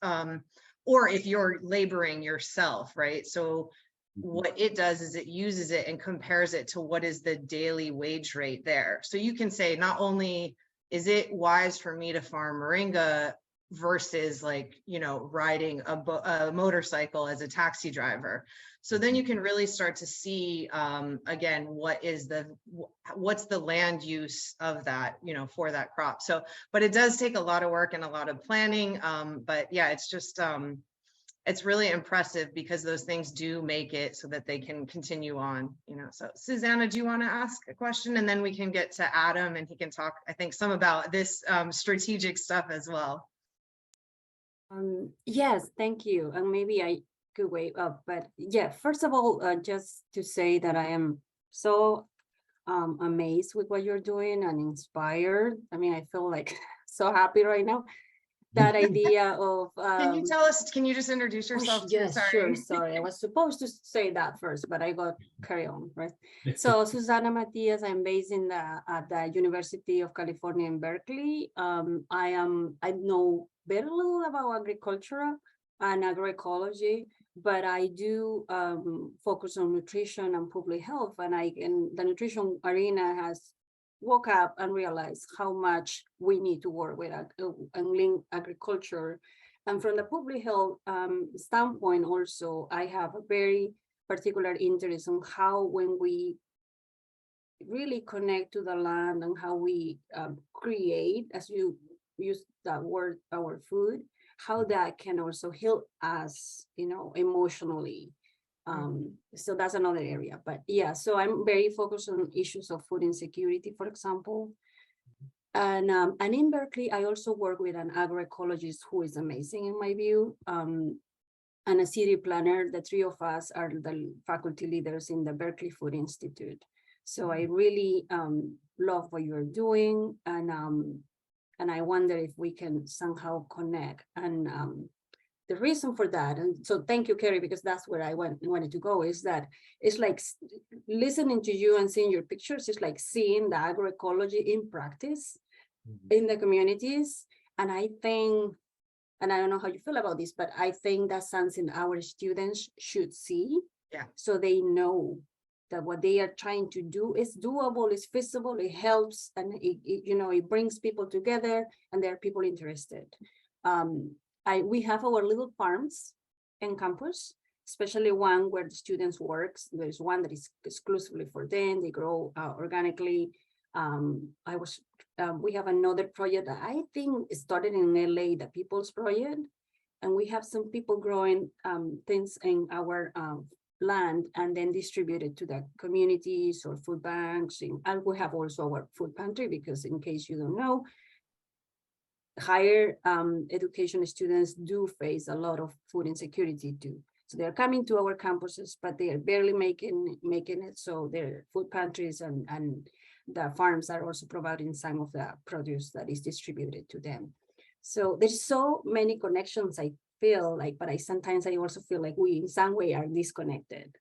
Or if you're laboring yourself, right? So what it does is it uses it and compares it to what is the daily wage rate there. So you can say, not only is it wise for me to farm moringa versus, like, riding a motorcycle as a taxi driver. So then you can really start to see, again, what's the land use of that, for that crop. So, but it does take a lot of work and a lot of planning. But yeah, it's just, it's really impressive, because those things do make it so that they can continue on, So Susanna, do you want to ask a question? And then we can get to Adam, and he can talk, I think, some about this strategic stuff as well. Yes, thank you. And maybe I could wait up, but yeah, first of all, just to say that I am so amazed with what you're doing and inspired. I mean, I feel like so happy right now. That idea of can you tell us, can you just introduce yourself? Yes, sure. Sorry, I was supposed to say that first, but I got carry on, right? So Susana Matias, I'm based at the University of California in Berkeley. I know very little about agriculture and agroecology, but I do focus on nutrition and public health, and the nutrition arena has woke up and realized how much we need to work with and link agriculture. And from the public health standpoint also, I have a very particular interest in how, when we really connect to the land and how we create, as you use that word, our food, how that can also heal us, emotionally. So that's another area, but yeah, so I'm very focused on issues of food insecurity, for example. And in Berkeley, I also work with an agroecologist who is amazing in my view, and a city planner. The 3 of us are the faculty leaders in the Berkeley Food Institute. So I really love what you're doing, and I wonder if we can somehow connect. And the reason for that, and so thank you, Carrie, because that's where I wanted to go, is that it's like listening to you and seeing your pictures. It's like seeing the agroecology in practice in the communities. And I think, and I don't know how you feel about this, but I think that's something our students should see. Yeah. So they know that what they are trying to do is doable, is feasible, it helps, and it brings people together, and there are people interested. We have our little farms in campus. especially one where the students works. There's one that is exclusively for them. They grow organically. We have another project that I think started in LA, the People's Project, and we have some people growing things in our land and then distribute it to the communities or food banks. And we have also our food pantry, because in case you don't know, higher education students do face a lot of food insecurity too. So they're coming to our campuses, but they are barely making it. So their food pantries and the farms are also providing some of the produce that is distributed to them. So there's so many connections, I feel like, but sometimes I also feel like we in some way are disconnected.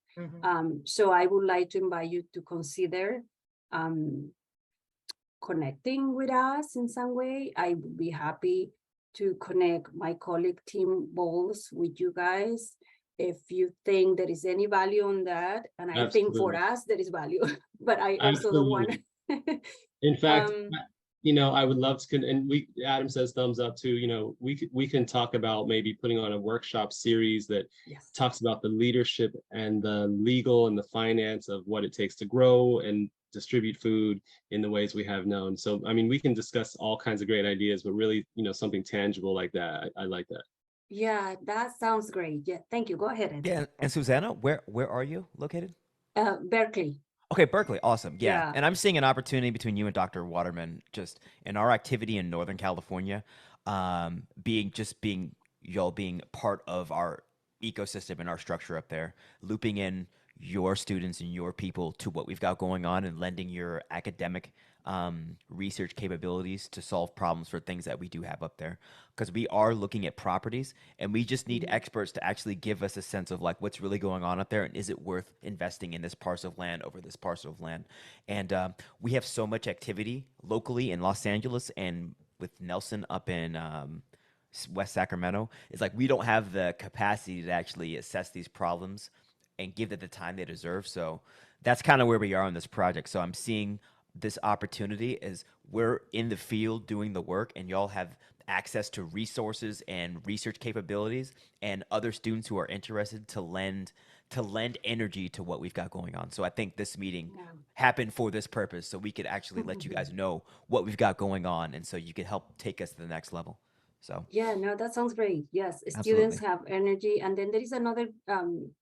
So I would like to invite you to consider connecting with us in some way. I would be happy to connect my colleague Tim Bowles with you guys if you think there is any value on that. And I think for us there is value, but I also don't want to. In fact, you know, I would love to, and Adam says thumbs up too, you know, we can talk about maybe putting on a workshop series that talks about the leadership and the legal and the finance of what it takes to grow and distribute food in the ways we have known. So, I mean, we can discuss all kinds of great ideas, but really, you know, something tangible like that. I like that. Yeah, that sounds great. Yeah, thank you. Go ahead. Yeah, and Susanna, where are you located? Berkeley. Okay, Berkeley, awesome. Yeah. Yeah. And I'm seeing an opportunity between you and Dr. Waterman just in our activity in Northern California, being y'all being part of our ecosystem and our structure up there, looping in your students and your people to what we've got going on and lending your academic research capabilities to solve problems for things that we do have up there. Because we are looking at properties and we just need experts to actually give us a sense of like what's really going on up there and is it worth investing in this parcel of land over this parcel of land. And we have so much activity locally in Los Angeles and with Nelson up in West Sacramento. It's like we don't have the capacity to actually assess these problems and give it the time they deserve. So that's kind of where we are on this project. So I'm seeing this opportunity as we're in the field doing the work and y'all have access to resources and research capabilities and other students who are interested to lend energy to what we've got going on. So I think this meeting happened for this purpose, so we could actually let you guys know what we've got going on, and so you could help take us to the next level. So yeah, no, that sounds great. Yes, Absolutely. Students have energy, and then there is another new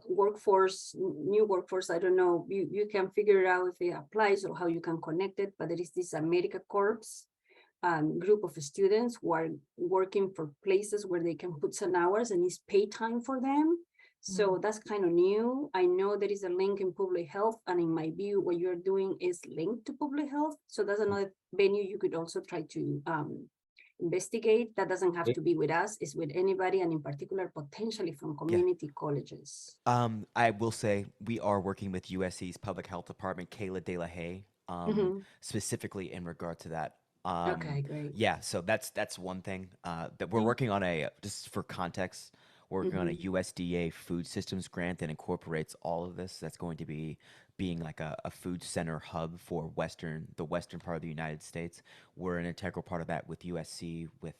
workforce. I don't know, you can figure it out if it applies or how you can connect it, but there is this America Corps group of students who are working for places where they can put some hours and it's pay time for them. So that's kind of new. I know there is a link in public health, and in my view, what you're doing is linked to public health. So that's another venue you could also try to investigate. That doesn't have to be with us, it's with anybody, and in particular, potentially from community colleges. I will say we are working with USC's public health department, Kayla De La Haye, specifically in regard to that. Okay, great. Yeah, so that's one thing that we're working on just for context, we're working on a USDA food systems grant that incorporates all of this. That's going to be being like a food center hub for the western part of the United States. We're an integral part of that with USC, with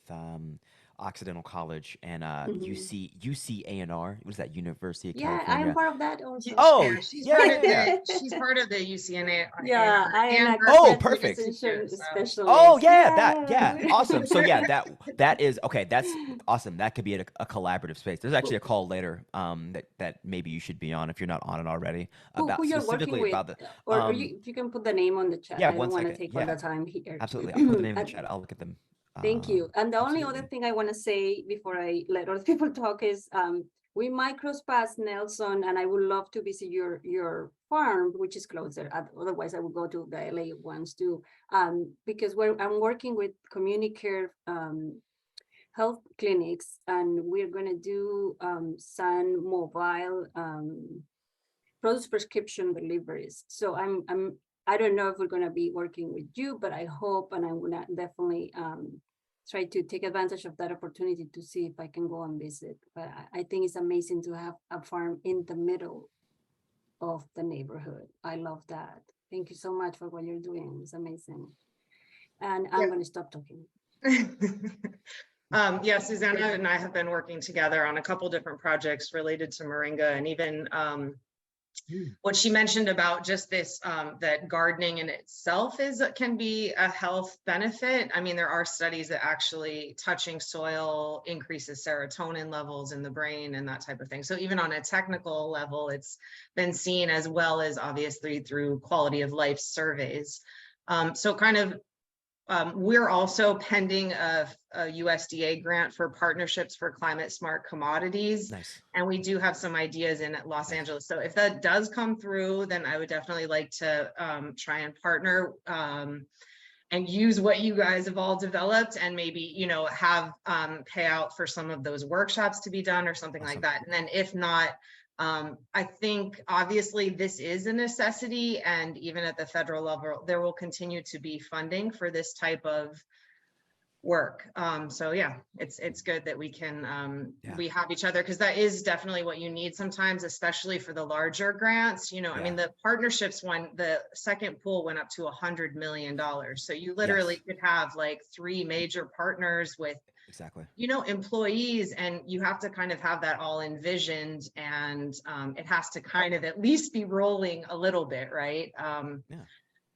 Occidental College, and UCANR. What is that? University of California. Yeah, I'm part of that also. Oh, yeah, she's part of the UCNA. Yeah, and perfect. Specialist. Oh yeah, awesome. So yeah, that is okay. That's awesome. That could be a collaborative space. There's actually a call later that maybe you should be on if you're not on it already. Who you're working with, or you can put the name on the chat. Yeah, I don't want to take all the time here. Absolutely, I'll put the name in the chat. I'll look at them. Thank you. And the only other thing I want to say before I let other people talk is we might cross paths, Nelson, and I would love to visit your farm, which is closer. Otherwise, I would go to the LA ones too, because I'm working with community care health clinics, and we're going to do some mobile produce prescription deliveries. So I don't know if we're going to be working with you, but I hope, and I'm going to definitely try to take advantage of that opportunity to see if I can go and visit. But I think it's amazing to have a farm in the middle of the neighborhood. I love that. Thank you so much for what you're doing. It's amazing. And I'm going to stop talking. Yeah, Susanna and I have been working together on a couple different projects related to moringa, and even what she mentioned about just this, that gardening in itself can be a health benefit. I mean, there are studies that actually touching soil increases serotonin levels in the brain and that type of thing. So even on a technical level, it's been seen, as well as obviously through quality of life surveys. So kind of, we're also pending a USDA grant for partnerships for climate smart commodities. Nice. And we do have some ideas in Los Angeles. So if that does come through, then I would definitely like to try and partner and use what you guys have all developed, and maybe, you know, have payout for some of those workshops to be done or something like that. And then if not, I think obviously this is a necessity, and even at the federal level, there will continue to be funding for this type of work. So yeah, it's good that we can, we have each other, because that is definitely what you need sometimes, especially for the larger grants. You know, I mean, the partnerships one, the second pool went up to $100 million. So you literally could have like 3 major partners with, you know, employees, and you have to kind of have that all envisioned, and it has to kind of at least be rolling a little bit, right?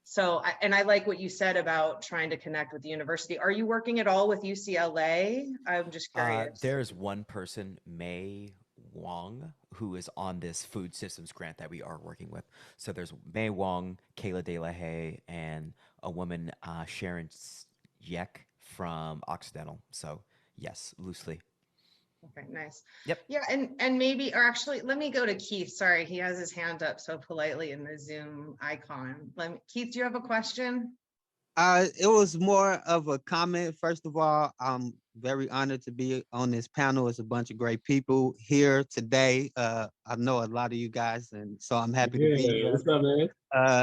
So, and I like what you said about trying to connect with the university. Are you working at all with UCLA? I'm just curious. There's one person, May Wong, who is on this food systems grant that we are working with. So there's May Wong, Kayla De La Haye, and a woman, Sharon Yek from Occidental. So yes, loosely. Okay, nice. Yep. Yeah, and maybe, or actually, let me go to Keith. Sorry, he has his hand up so politely in the Zoom icon. Keith, do you have a question? It was more of a comment. First of all, I'm very honored to be on this panel. It's a bunch of great people here today. I know a lot of you guys, and so I'm happy to be here. What's up, man?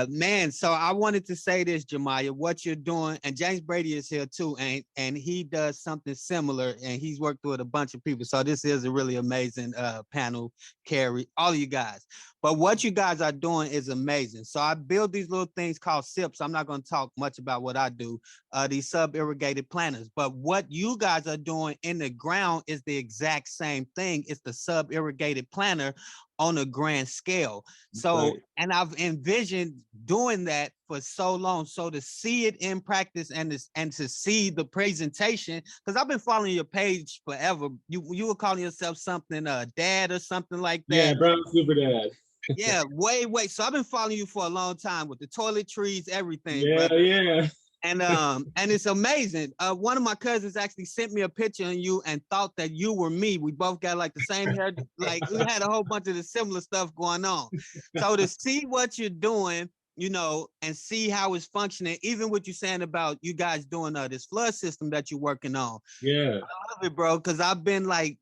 Man, so I wanted to say this, Jamiah, what you're doing, and James Brady is here too, and he does something similar, and he's worked with a bunch of people. So this is a really amazing panel, Carrie, all of you guys. But what you guys are doing is amazing. So I build these little things called SIPs. I'm not going to talk much about what I do, these sub-irrigated planters. But what you guys are doing in the ground is the exact same thing. It's the sub-irrigated planter on a grand scale. So, and I've envisioned doing that for so long. So to see it in practice and to see the presentation, because I've been following your page forever. You were calling yourself something, dad or something like that. Yeah, Brown Super Dad. Yeah, way. So I've been following you for a long time with the toiletries, everything. Yeah, brother. yeah. And it's amazing. One of my cousins actually sent me a picture of you and thought that you were me. We both got like the same hair, like we had a whole bunch of the similar stuff going on. So to see what you're doing, you know, and see how it's functioning, even what you're saying about you guys doing this flood system that you're working on. Yeah, I love it, bro, because I've been like,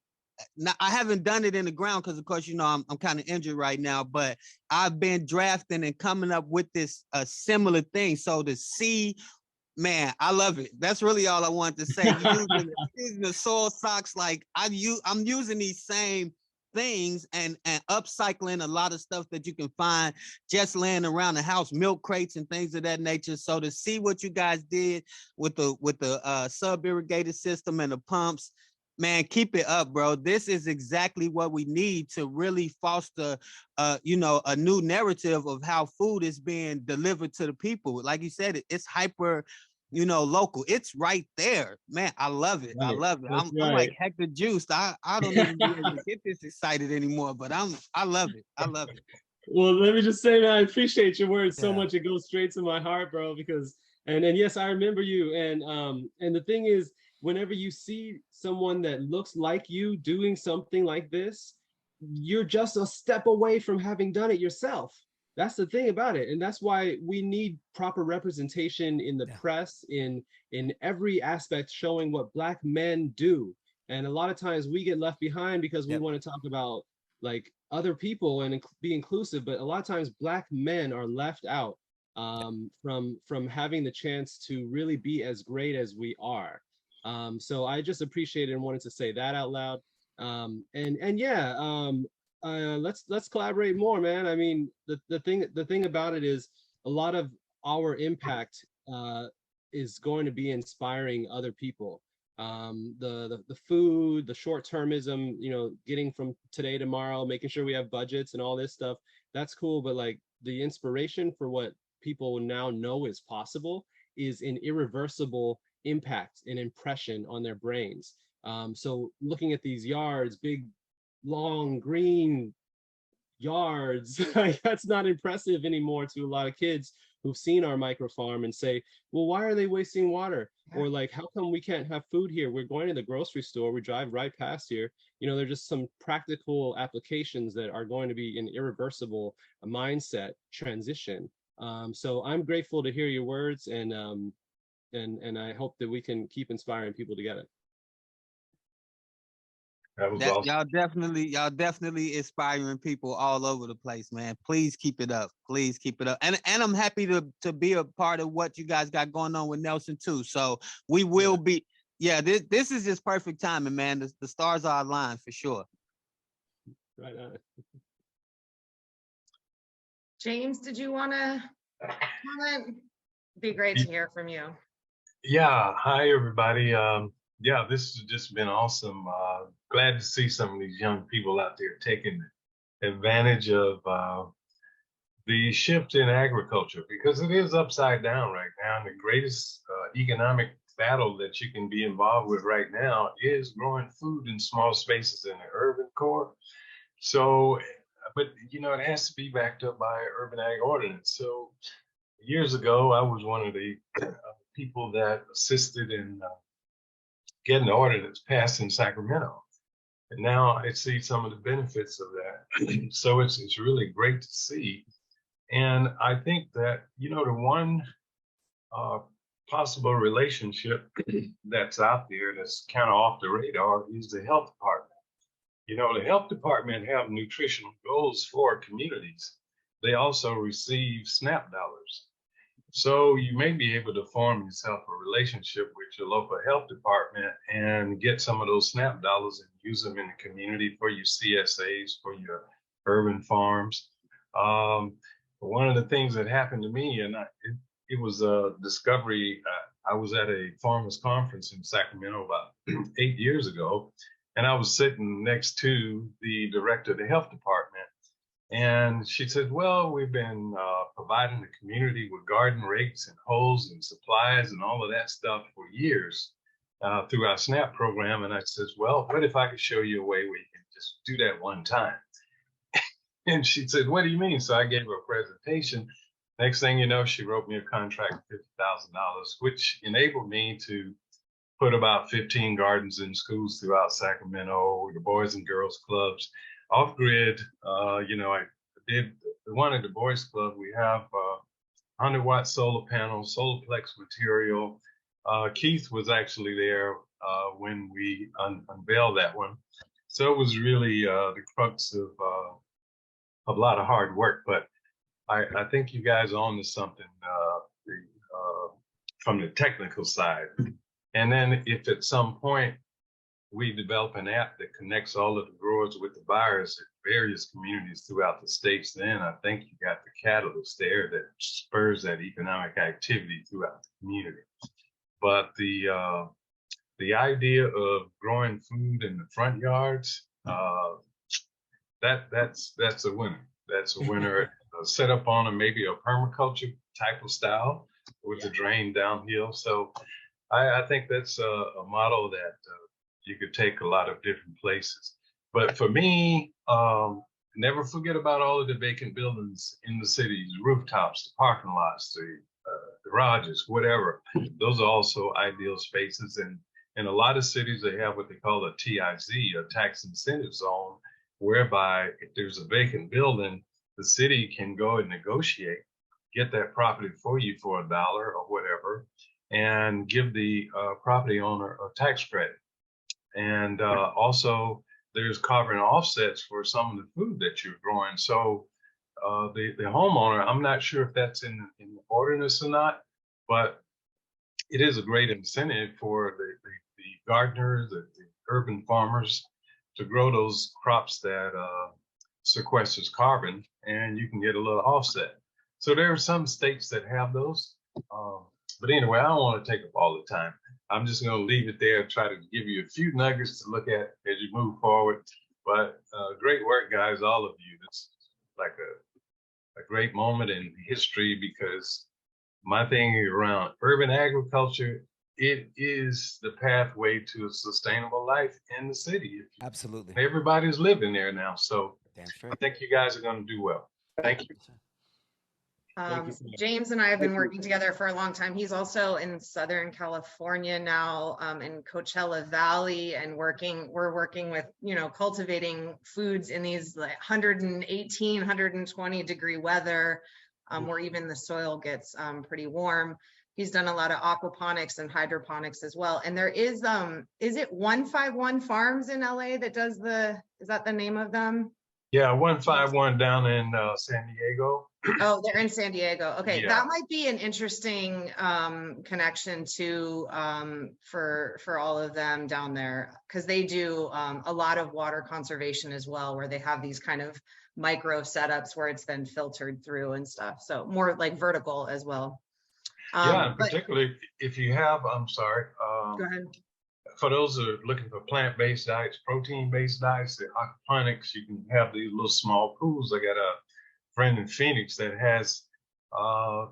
now, I haven't done it in the ground because, of course, you know, I'm kind of injured right now, but I've been drafting and coming up with this similar thing. So to see, man, I love it. That's really all I wanted to say. Using the soil socks, like I'm using these same things and upcycling a lot of stuff that you can find just laying around the house, milk crates and things of that nature. So to see what you guys did with the sub-irrigated system and the pumps, man, keep it up, bro. This is exactly what we need to really foster, you know, a new narrative of how food is being delivered to the people. Like you said, it's hyper, you know, local. It's right there, man. I love it. Right. I love it. I'm like hector juiced. I don't even be able to get this excited anymore, but I love it. I love it. Well, let me just say, man, I appreciate your words so much. It goes straight to my heart, bro. Because and yes, I remember you. And the thing is, whenever you see someone that looks like you doing something like this, you're just a step away from having done it yourself. That's the thing about it. And that's why we need proper representation in the press, in every aspect, showing what Black men do. And a lot of times we get left behind because we want to talk about like other people and be inclusive, but a lot of times Black men are left out from having the chance to really be as great as we are. So I just appreciate it and wanted to say that out loud. Let's collaborate more, man. I mean, the thing about it is a lot of our impact is going to be inspiring other people. the food, the short-termism, you know, getting from today to tomorrow, making sure we have budgets and all this stuff. That's cool, but like the inspiration for what people now know is possible is an irreversible impact and impression on their brains. So looking at these yards, big, long, green yards, like, that's not impressive anymore to a lot of kids who've seen our micro farm and say, well, why are they wasting water? Or like, how come we can't have food here? We're going to the grocery store, we drive right past here. You know, there's just some practical applications that are going to be an irreversible mindset transition. So I'm grateful to hear your words, and I hope that we can keep inspiring people together. That was awesome. Y'all definitely inspiring people all over the place, man. Please keep it up. Please keep it up. And I'm happy to be a part of what you guys got going on with Nelson too. So we will be, this is just perfect timing, man. The stars are aligned for sure. Right on. James, did you want to comment? Be great to hear from you. Yeah. Hi, everybody. Yeah, this has just been awesome. Glad to see some of these young people out there taking advantage of the shift in agriculture, because it is upside down right now. And the greatest economic battle that you can be involved with right now is growing food in small spaces in the urban core. So, but you know, it has to be backed up by urban ag ordinance. So years ago, I was one of the people that assisted in getting the ordinance passed in Sacramento. And now I see some of the benefits of that. So it's really great to see. And I think that, you know, the one possible relationship that's out there that's kind of off the radar is the health department. You know, the health department have nutritional goals for communities. They also receive SNAP dollars. So you may be able to form yourself a relationship with your local health department and get some of those SNAP dollars and use them in the community for your CSAs, for your urban farms. One of the things that happened to me, and it was a discovery. I was at a farmers conference in Sacramento about 8 years ago, and I was sitting next to the director of the health department. And she said, well, we've been providing the community with garden rakes and hoes and supplies and all of that stuff for years through our SNAP program. And I said, well, what if I could show you a way where you can just do that one time? And she said, what do you mean? So I gave her a presentation. Next thing you know, she wrote me a contract for $50,000, which enabled me to put about 15 gardens in schools throughout Sacramento, the Boys and Girls Clubs. Off grid, you know, I did the one at the Boys Club. We have 100-watt solar panels, solarplex material. Keith was actually there when we unveiled that one. So it was really the crux of a lot of hard work. But I think you guys are on to something from the technical side. And then if at some point we develop an app that connects all of the growers with the buyers at various communities throughout the states, then I think you got the catalyst there that spurs that economic activity throughout the community. But the idea of growing food in the front yards, that's a winner. That's a winner. Set up on maybe a permaculture type of style with the drain downhill. So I think that's a model that you could take a lot of different places. But for me, never forget about all of the vacant buildings in the cities, rooftops, the parking lots, the garages, whatever. Those are also ideal spaces. And in a lot of cities, they have what they call a TIZ, a tax incentive zone, whereby if there's a vacant building, the city can go and negotiate, get that property for you for $1 or whatever, and give the property owner a tax credit. And also there's carbon offsets for some of the food that you're growing. So the homeowner, I'm not sure if that's in the ordinance or not, but it is a great incentive for the gardeners, the urban farmers to grow those crops that sequesters carbon, and you can get a little offset. So there are some states that have those. But anyway, I don't want to take up all the time. I'm just going to leave it there and try to give you a few nuggets to look at as you move forward. But great work, guys, all of you. It's like a great moment in history, because my thing around urban agriculture, it is the pathway to a sustainable life in the city. Absolutely. Everybody's living there now. So Damn I straight. think you guys are going to do well. Thank you. Thank you so much. James and I have been Thank you. working together for a long time. He's also in Southern California now, in Coachella Valley, and we're working with, cultivating foods in these like 118, 120 degree weather, where even the soil gets pretty warm. He's done a lot of aquaponics and hydroponics as well. And there is it 151 Farms in LA that does is that the name of them? Yeah, 151 down in San Diego. Oh, they're in San Diego. Okay, Yeah. that might be an interesting connection to for all of them down there, because they do a lot of water conservation as well, where they have these kind of micro setups where it's then filtered through and stuff. So more like vertical as well. Yeah, and But particularly if you have, go ahead. for those who are looking for plant-based diets, protein-based diets, the aquaponics, you can have these little small pools. I got a friend in Phoenix that has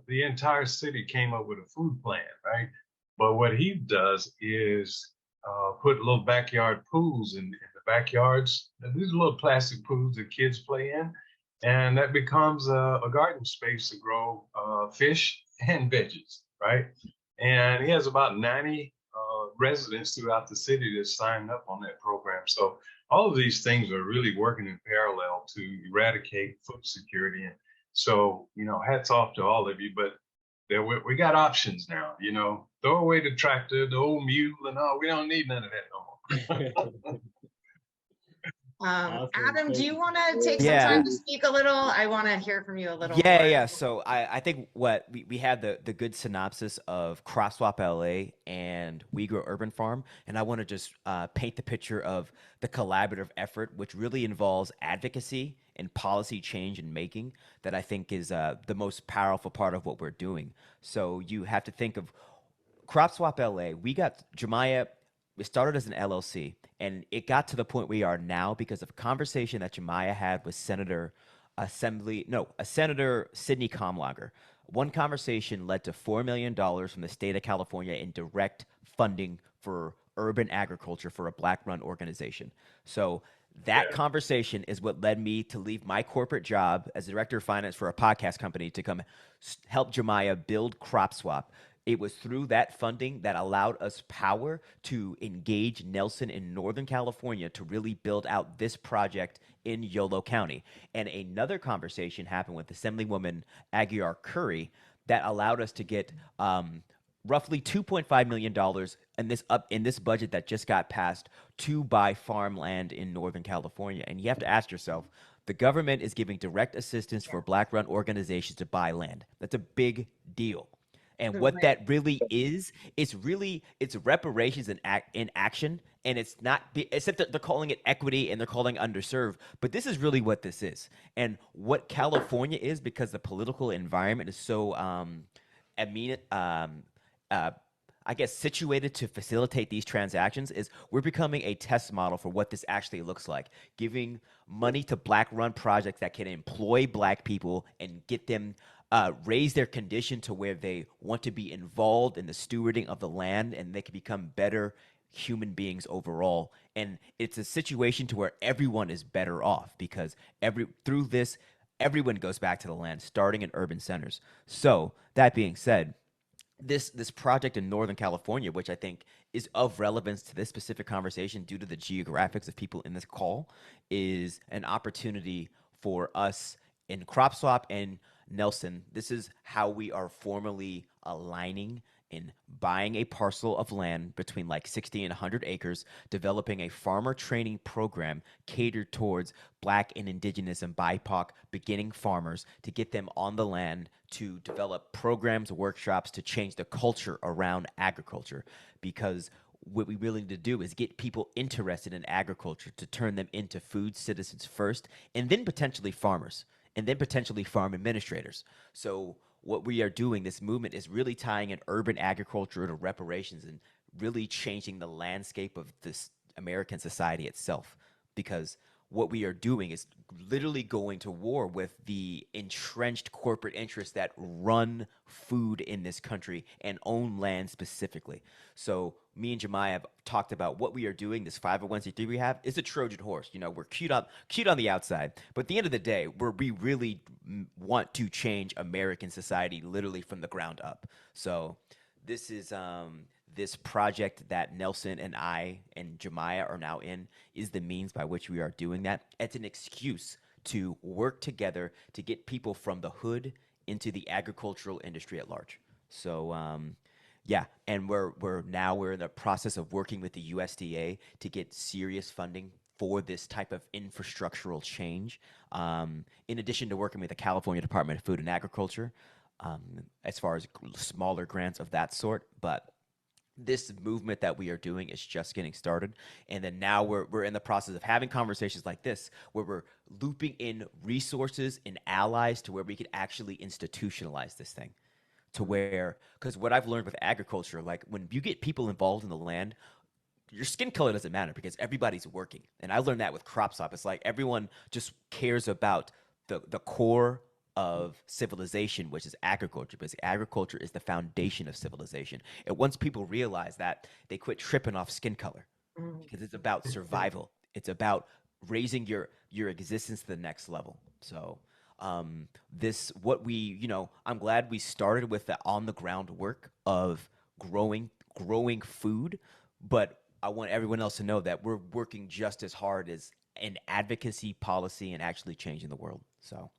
the entire city came up with a food plan, right? But what he does is put little backyard pools in the backyards. And these are little plastic pools that kids play in, and that becomes a garden space to grow fish and veggies, right? And he has about 90 residents throughout the city that signed up on that program. So all of these things are really working in parallel to eradicate food security. And so, hats off to all of you, but we got options now, throw away the tractor, the old mule, and all. We don't need none of that no more. Awesome. Adam, do Thank you you. want to take some Yeah. time to speak a little? I want to hear from you a little Yeah, more. yeah. So I think what we had the good synopsis of Crop Swap LA and We Grow Urban Farm, and I want to just paint the picture of the collaborative effort, which really involves advocacy and policy change and making, that I think is the most powerful part of what we're doing. So you have to think of Crop Swap LA. We got Jamiah. We started as an LLC, and it got to the point we are now because of a conversation that Jamiah had with Senator Sidney Comlager. One conversation led to $4 million from the state of California in direct funding for urban agriculture for a Black-run organization. So that conversation is what led me to leave my corporate job as director of finance for a podcast company to come help Jamiah build Crop Swap. It was through that funding that allowed us power to engage Nelson in Northern California to really build out this project in Yolo County. And another conversation happened with Assemblywoman Aguiar Curry that allowed us to get roughly $2.5 million in this budget that just got passed to buy farmland in Northern California. And you have to ask yourself, the government is giving direct assistance for Black-run organizations to buy land. That's a big deal. And what that really is, it's reparations in action. And it's not, except that they're calling it equity and they're calling it underserved. But this is really what this is. And what California is, because the political environment is so, I guess, situated to facilitate these transactions, is we're becoming a test model for what this actually looks like. Giving money to Black-run projects that can employ Black people and get them raise their condition to where they want to be involved in the stewarding of the land, and they can become better human beings overall. And it's a situation to where everyone is better off, because through this, everyone goes back to the land, starting in urban centers. So that being said, this project in Northern California, which I think is of relevance to this specific conversation due to the geographics of people in this call, is an opportunity for us in Crop Swap and Nelson. This is how we are formally aligning in buying a parcel of land between like 60 and 100 acres, developing a farmer training program catered towards Black and Indigenous and BIPOC beginning farmers to get them on the land to develop programs, workshops to change the culture around agriculture. Because what we really need to do is get people interested in agriculture to turn them into food citizens first, and then potentially farmers, and then potentially farm administrators. So what we are doing, this movement is really tying in urban agriculture to reparations and really changing the landscape of this American society itself. Because what we are doing is literally going to war with the entrenched corporate interests that run food in this country and own land specifically. So me and Jamiah have talked about what we are doing. This 501c3 we have is a Trojan horse. You know, we're cute on the outside, but at the end of the day, we really want to change American society literally from the ground up. So this is this project that Nelson and I and Jamiah are now in is the means by which we are doing that. It's an excuse to work together to get people from the hood into the agricultural industry at large. So yeah, and we're in the process of working with the USDA to get serious funding for this type of infrastructural change. In addition to working with the California Department of Food and Agriculture, as far as smaller grants of that sort, but this movement that we are doing is just getting started. And then now we're in the process of having conversations like this, where we're looping in resources and allies to where we could actually institutionalize this thing. To where, because what I've learned with agriculture, like when you get people involved in the land, your skin color doesn't matter because everybody's working. And I learned that with crop stop. It's like everyone just cares about the core of civilization, which is agriculture, because agriculture is the foundation of civilization. And once people realize that, they quit tripping off skin color, because it's about survival. It's about raising your existence to the next level. So I'm glad we started with the on the ground work of growing food, but I want everyone else to know that we're working just as hard as in advocacy, policy, and actually changing the world. So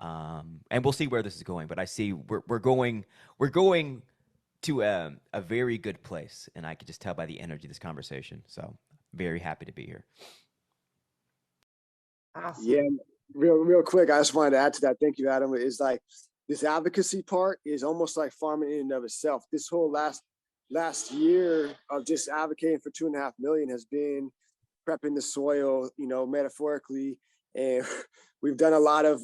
and we'll see where this is going, but I see we're going to a very good place, and I could just tell by the energy of this conversation. So very happy to be here. Awesome. Yeah, real quick, I just wanted to add to that. Thank you, Adam. Is like this advocacy part is almost like farming in and of itself. This whole last year of just advocating for 2.5 million has been prepping the soil, metaphorically. And we've done a lot of,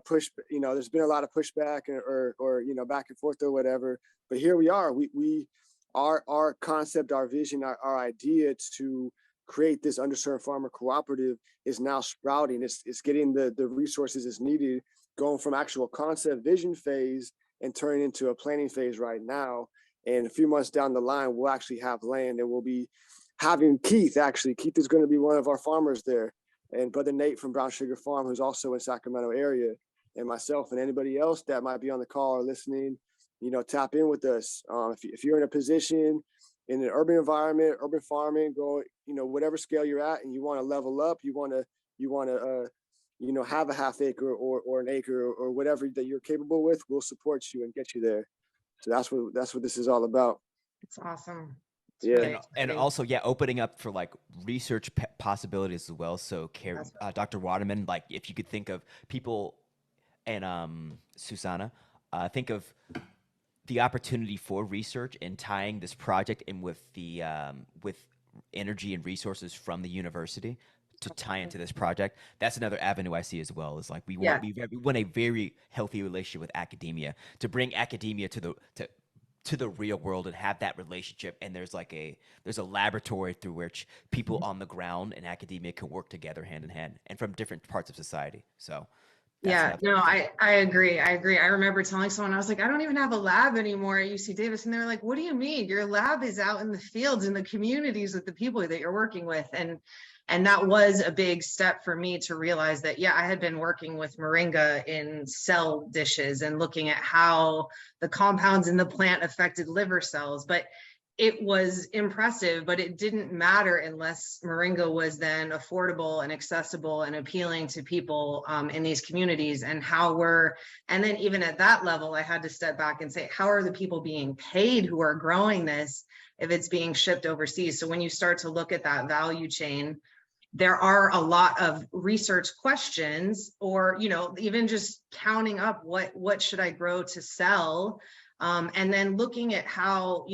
push, there's been a lot of pushback or back and forth or whatever. But here we are. Our concept, our vision, our idea to create this underserved farmer cooperative is now sprouting. It's getting the resources it's needed, going from actual concept vision phase and turning into a planning phase right now. And a few months down the line, we'll actually have land, and we'll be having Keith. Actually, Keith is going to be one of our farmers there. And Brother Nate from Brown Sugar Farm, who's also in Sacramento area, and myself and anybody else that might be on the call or listening, tap in with us. If you're in a position in an urban environment, urban farming, go, whatever scale you're at, and you want to level up, you want to have a half acre or an acre or whatever that you're capable with, we'll support you and get you there. So that's what this is all about. It's awesome. Yeah. And also, opening up for like research possibilities as well. So, Dr. Waterman, like if you could think of people, and Susanna, think of the opportunity for research and tying this project in with the with energy and resources from the university to tie into this project. That's another avenue I see as well. Is like we want a very healthy relationship with academia, to bring academia to the real world and have that relationship. And there's a laboratory through which people on the ground and academia can work together hand in hand and from different parts of society. So I agree. I remember telling someone, I was like, I don't even have a lab anymore at UC Davis. And they were like, what do you mean? Your lab is out in the fields, in the communities with the people that you're working with. And that was a big step for me to realize that, I had been working with moringa in cell dishes and looking at how the compounds in the plant affected liver cells. But it was impressive, but it didn't matter unless moringa was then affordable and accessible and appealing to people in these communities. And then even at that level, I had to step back and say, how are the people being paid who are growing this if it's being shipped overseas? So when you start to look at that value chain, there are a lot of research questions, or, even just counting up what should I grow to sell? And then looking at how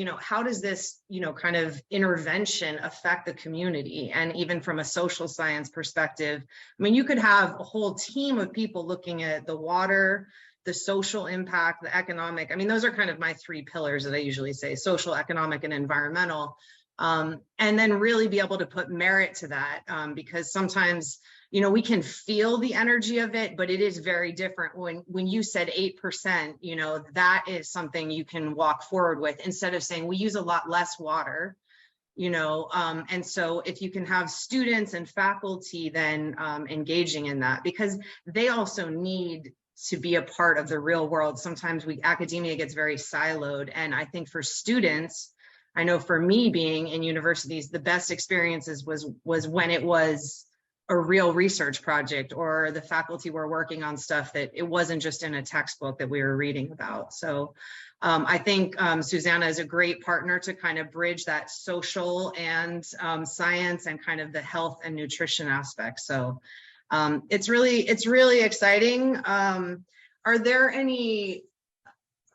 does this, kind of intervention affect the community? And even from a social science perspective, I mean, you could have a whole team of people looking at the water, the social impact, the economic. I mean, those are kind of my three pillars that I usually say: social, economic, and environmental. And then really be able to put merit to that, because sometimes, you know, we can feel the energy of it, but it is very different. When you said 8%, you know, that is something you can walk forward with, instead of saying we use a lot less water, you know. And so if you can have students and faculty then engaging in that, because they also need to be a part of the real world. Sometimes academia gets very siloed. And I think for students, I know for me being in universities, the best experiences was when it was a real research project, or the faculty were working on stuff that it wasn't just in a textbook that we were reading about. So I think Susanna is a great partner to kind of bridge that social and science and kind of the health and nutrition aspect. So it's really exciting. Are there any,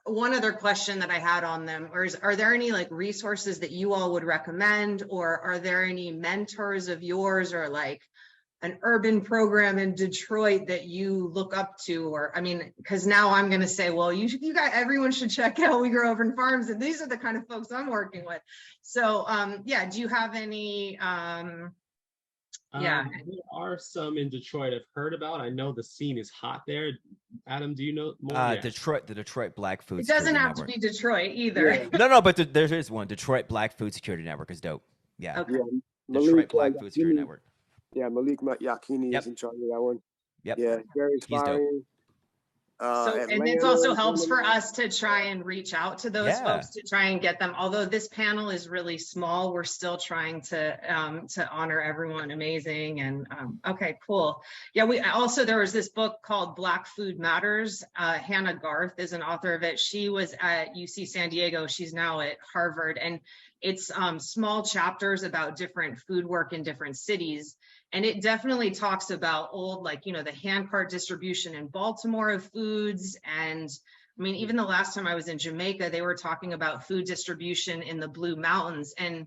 one other question that I had on them, or are there any like resources that you all would recommend, or are there any mentors of yours, or like an urban program in Detroit that you look up to? Or, I mean, because now I'm going to say, well, you guys, everyone should check out We Grow Urban Farms, and these are the kind of folks I'm working with. So yeah, do you have any yeah. There are some in Detroit I've heard about. I know the scene is hot there. Adam, do you know more? Yeah. Detroit, the Detroit Black Food It doesn't Security have Network. to be Detroit either. No, but there is one. Detroit Black Food Security Network is dope. Yeah. Okay. Yeah, Detroit Black Food Security Network. Yeah, Malik Yakini is in charge of that one. Yep. Yeah, very He's dope. inspiring. So, and it also helps for us to try and reach out to those folks to try and get them. Although this panel is really small, we're still trying to honor everyone amazing. And okay, cool. Yeah, there was this book called Black Food Matters. Hannah Garth is an author of it. She was at UC San Diego. She's now at Harvard, and it's small chapters about different food work in different cities. And it definitely talks about old, like, you know, the handcart distribution in Baltimore of foods. And I mean, even the last time I was in Jamaica, they were talking about food distribution in the Blue Mountains. And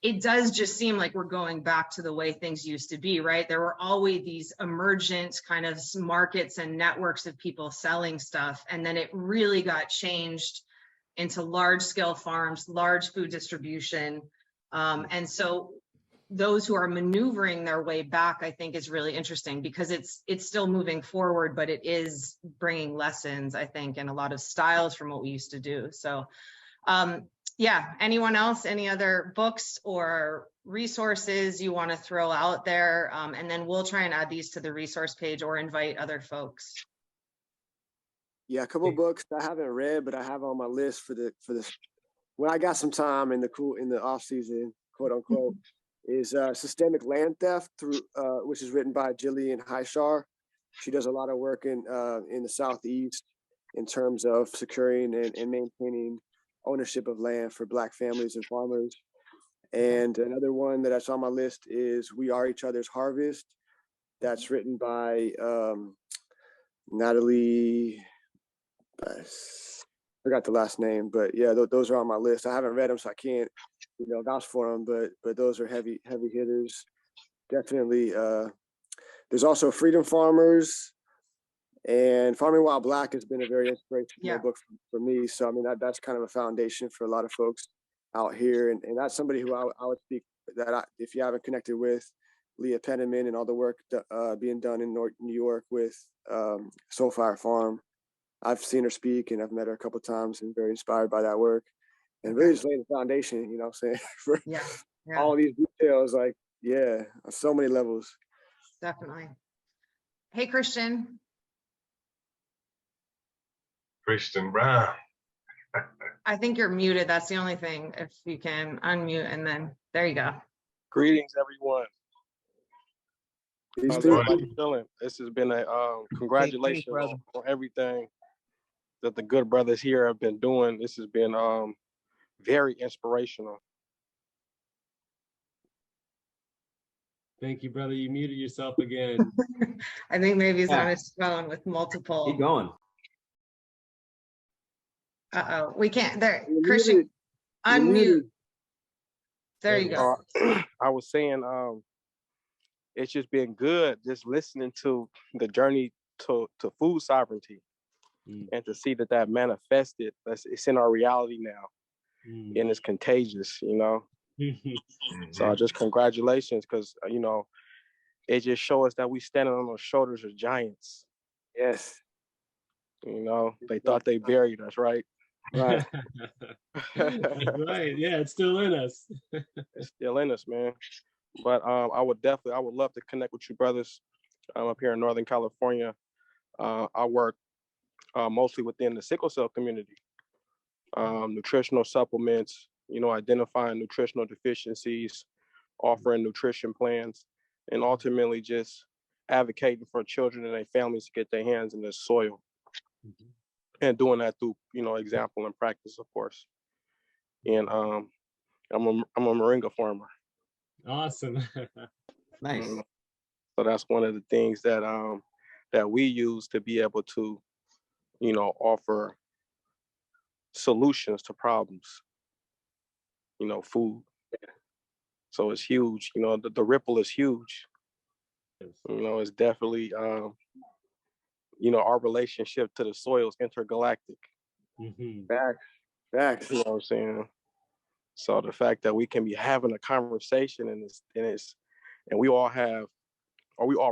it does just seem like we're going back to the way things used to be, right? There were always these emergent kind of markets and networks of people selling stuff. And then it really got changed into large scale farms, large food distribution. And so those who are maneuvering their way back, I think, is really interesting, because it's still moving forward, but it is bringing lessons, I think, and a lot of styles from what we used to do. So yeah, anyone else, any other books or resources you want to throw out there? And then we'll try and add these to the resource page or invite other folks. Yeah, a couple of books I haven't read, but I have on my list for this when I got some time in the off season, quote unquote. Is Systemic Land Theft, which is written by Jillian Highshar. She does a lot of work in the Southeast in terms of securing and maintaining ownership of land for Black families and farmers. And another one that I saw on my list is We Are Each Other's Harvest. That's written by Natalie, I forgot the last name, but yeah, those are on my list. I haven't read them, so I can't vouch for them, but those are heavy hitters. Definitely. There's also Freedom Farmers, and Farming While Black has been a very inspirational book for me. So I mean that's kind of a foundation for a lot of folks out here, and that's somebody who I would speak that if you haven't connected with Leah Penniman and all the work being done in New York with Soulfire Farm. I've seen her speak and I've met her a couple of times and very inspired by that work. And really just laying the foundation, you know what I'm saying, for all these details, like, on so many levels. Definitely. Hey, Christian. Christian Brown. I think you're muted. That's the only thing. If you can unmute, and then there you go. Greetings, everyone. How's everybody feeling? This has been a congratulations on everything that the good brothers here have been doing. This has been very inspirational. Thank you, brother. You muted yourself again. I think maybe he's on his phone with multiple. Keep going. Uh-oh, we can't. There, Christian, unmute. There you go. I was saying, it's just been good just listening to the journey to food sovereignty. and to see that manifested, it's in our reality now, and it's contagious, you know. So just congratulations, because you know, it just shows us that we standing on the shoulders of giants. Yes. You know, they thought they buried us, right? Right. Right. Yeah, it's still in us. It's still in us, man. But I would love to connect with you brothers. I'm up here in Northern California. I work mostly within the sickle cell community. Nutritional supplements, you know, identifying nutritional deficiencies, offering nutrition plans, and ultimately just advocating for children and their families to get their hands in the soil. And doing that through, you know, example and practice, of course. And I'm a moringa farmer. Awesome. Nice. So that's one of the things that that we use to be able to, you know, offer solutions to problems. You know, food. So it's huge. You know, the ripple is huge. You know, it's definitely you know, our relationship to the soil is intergalactic. Facts. You know what I'm saying? So the fact that we can be having a conversation and we all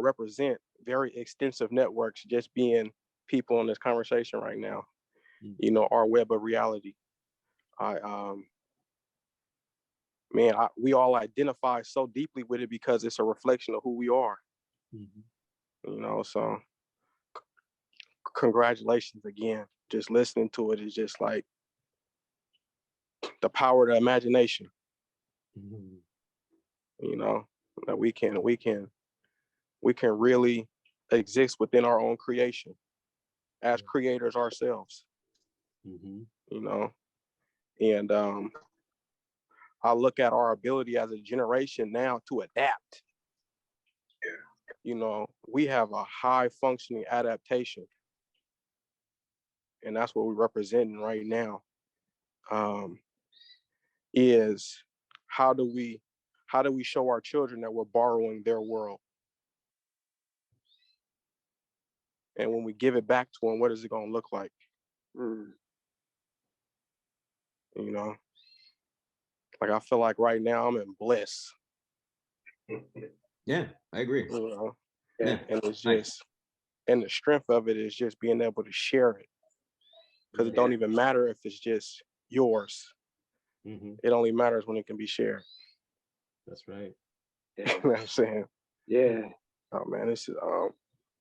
represent very extensive networks, just being people in this conversation right now. You know, our web of reality. We all identify so deeply with it because it's a reflection of who we are. You know, so congratulations again. Just listening to it is just like the power of the imagination. You know, that we can really exist within our own creation as creators ourselves. You know, and I look at our ability as a generation now to adapt. You know, we have a high functioning adaptation, and that's what we're representing right now. Is how do we show our children that we're borrowing their world? And when we give it back to them, what is it going to look like? You know, like I feel like right now I'm in bliss. Yeah, I agree. You know, Yeah. and it's just, and the strength of it is just being able to share it, because it don't even matter if it's just yours. It only matters when it can be shared. That's right. You know what I'm saying? Yeah. Oh man, this is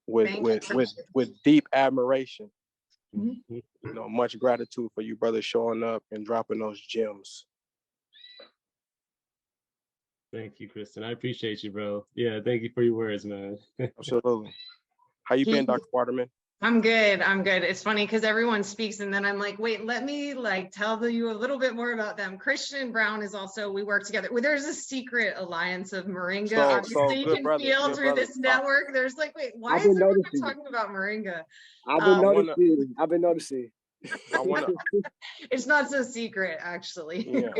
with deep admiration. You know, much gratitude for you brothers showing up and dropping those gems. Thank you, Kristen. I appreciate you, bro. Yeah, thank you for your words, man. Absolutely. How you been, Dr. Waterman? I'm good. It's funny because everyone speaks and then I'm like, wait, let me like tell you a little bit more about them. Christian Brown is also, we work together. Well, there's a secret alliance of Moringa. Obviously, you can feel through this network. There's like, wait, why is everyone talking about Moringa? I've been noticing. It's not so secret, actually. Yeah.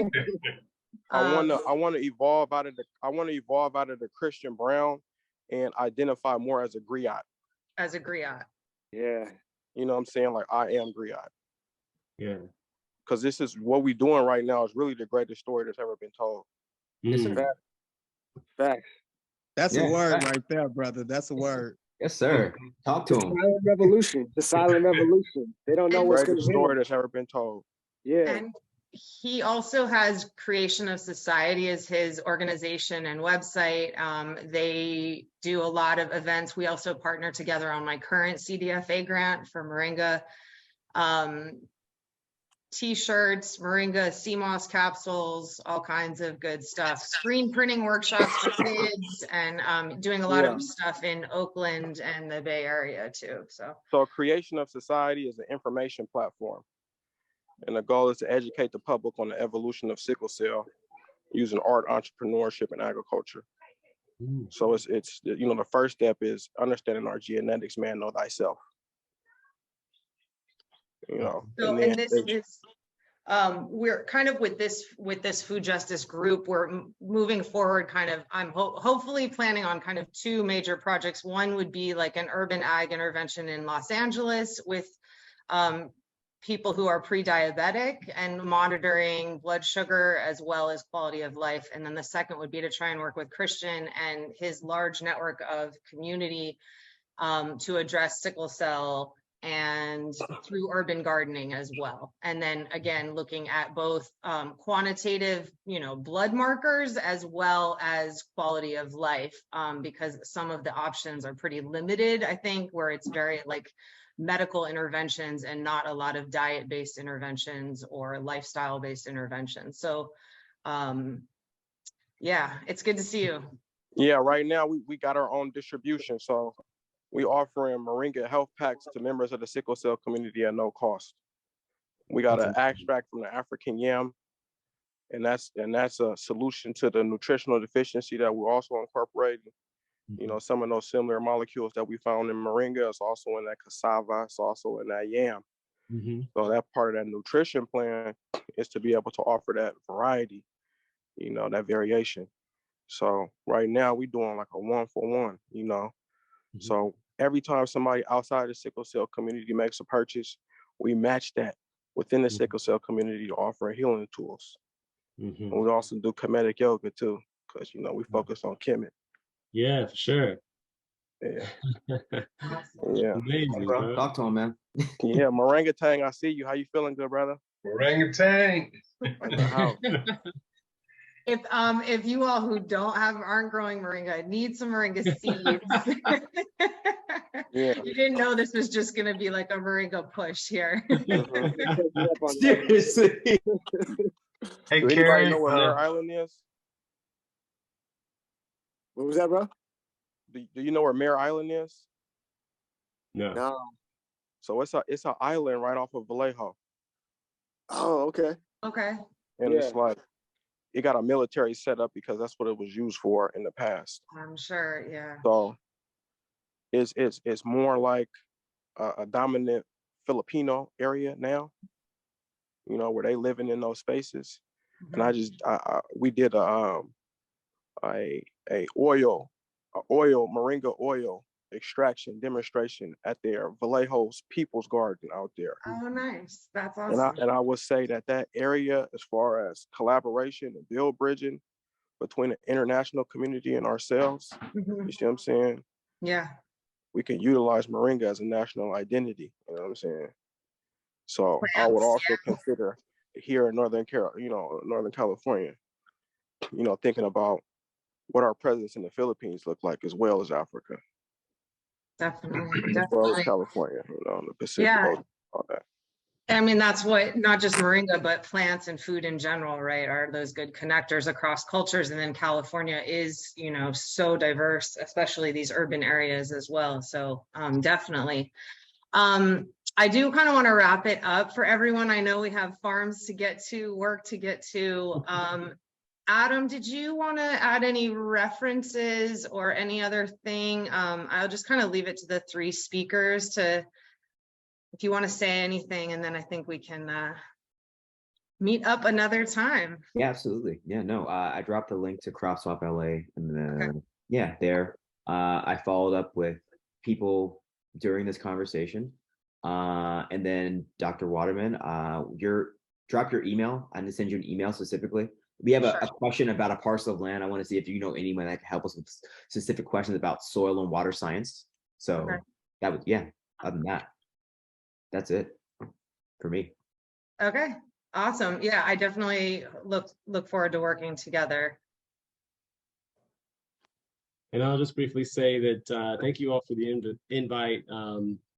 I want to evolve out of the Christian Brown and identify more as a griot. As a griot. Yeah. You know what I'm saying? Like, I am griot. Yeah. Because this is what we're doing right now is really the greatest story that's ever been told. It's a fact. Fact. That's a word right there, brother. That's a word. Yes, sir. Talk to him. Silent revolution. The silent revolution. They don't know what's going to story that's ever been told. Yeah. And he also has Creation of Society as his organization and website. They do a lot of events. We also partner together on my current CDFA grant for Moringa. T-shirts, Moringa CMOS capsules, all kinds of good stuff. Screen printing workshops for kids, and doing a lot of stuff in Oakland and the Bay Area too. So Creation of Society is an information platform. And the goal is to educate the public on the evolution of sickle cell using art, entrepreneurship, and agriculture. So it's you know, the first step is understanding our genetics, man, know thyself. You know, so and this is we're kind of with this food justice group, we're moving forward kind of, I'm hopefully planning on kind of two major projects. One would be like an urban ag intervention in Los Angeles with people who are pre-diabetic and monitoring blood sugar as well as quality of life. And then the second would be to try and work with Christian and his large network of community to address sickle cell and through urban gardening as well. And then again, looking at both quantitative, blood markers as well as quality of life, because some of the options are pretty limited, I think, where it's very like medical interventions and not a lot of diet-based interventions or lifestyle-based interventions. So yeah, it's good to see you. Yeah, right now we got our own distribution. So we offering Moringa health packs to members of the sickle cell community at no cost. We got an extract from the African yam, and that's a solution to the nutritional deficiency that we're also incorporating. Some of those similar molecules that we found in Moringa is also in that cassava, it's also in that yam. So that part of that nutrition plan is to be able to offer that variety, that variation. So right now we doing like a 1-for-1, So every time somebody outside the sickle cell community makes a purchase, we match that within the sickle cell community to offer healing tools. And we also do kinetic yoga too, because we focus on Kemet. Yeah, for sure. Yeah. Yeah. Amazing, bro. Talk to him, man. Yeah, Morangatang, I see you. How you feeling, good brother? Orangutan. At the house. If you all who aren't growing moringa need some moringa seeds. Yeah. You didn't know this was just gonna be like a moringa push here. Seriously. Hey, Do anybody Carrie, know where Mare Island is? What was that, bro? Do you know where Mare Island is? No. No. So it's an island right off of Vallejo. Oh, okay. Okay. And Yeah. it's like, it got a military setup because that's what it was used for in the past. I'm sure, yeah. So it's more like a dominant Filipino area now, where they living in those spaces. And we did a moringa oil extraction demonstration at their Vallejo's People's Garden out there. Oh, nice. That's awesome. And I would say that area, as far as collaboration and build bridging between the international community and ourselves, you see what I'm saying? Yeah. We can utilize moringa as a national identity. You know what I'm saying? So I would also consider here in Northern California, thinking about what our presence in the Philippines look like, as well as Africa. Definitely. As well as California, the Pacific. Yeah. All that. I mean, that's what, not just moringa, but plants and food in general, right, are those good connectors across cultures. And then California is, so diverse, especially these urban areas as well. So definitely. I do kind of want to wrap it up for everyone. I know we have farms to get to, work to get to. Adam, did you want to add any references or any other thing? I'll just kind of leave it to the three speakers if you want to say anything, and then I think we can meet up another time. Yeah, absolutely. Yeah, no, I dropped the link to Crop Swap LA, and then there. I followed up with people during this conversation, and then Dr. Waterman, drop your email. I'm gonna send you an email specifically. We have a question about a parcel of land. I want to see if you know anyone that can help us with specific questions about soil and water science. So that would, other than that, that's it for me. Okay, awesome. Yeah, I definitely look forward to working together. And I'll just briefly say that thank you all for the invite.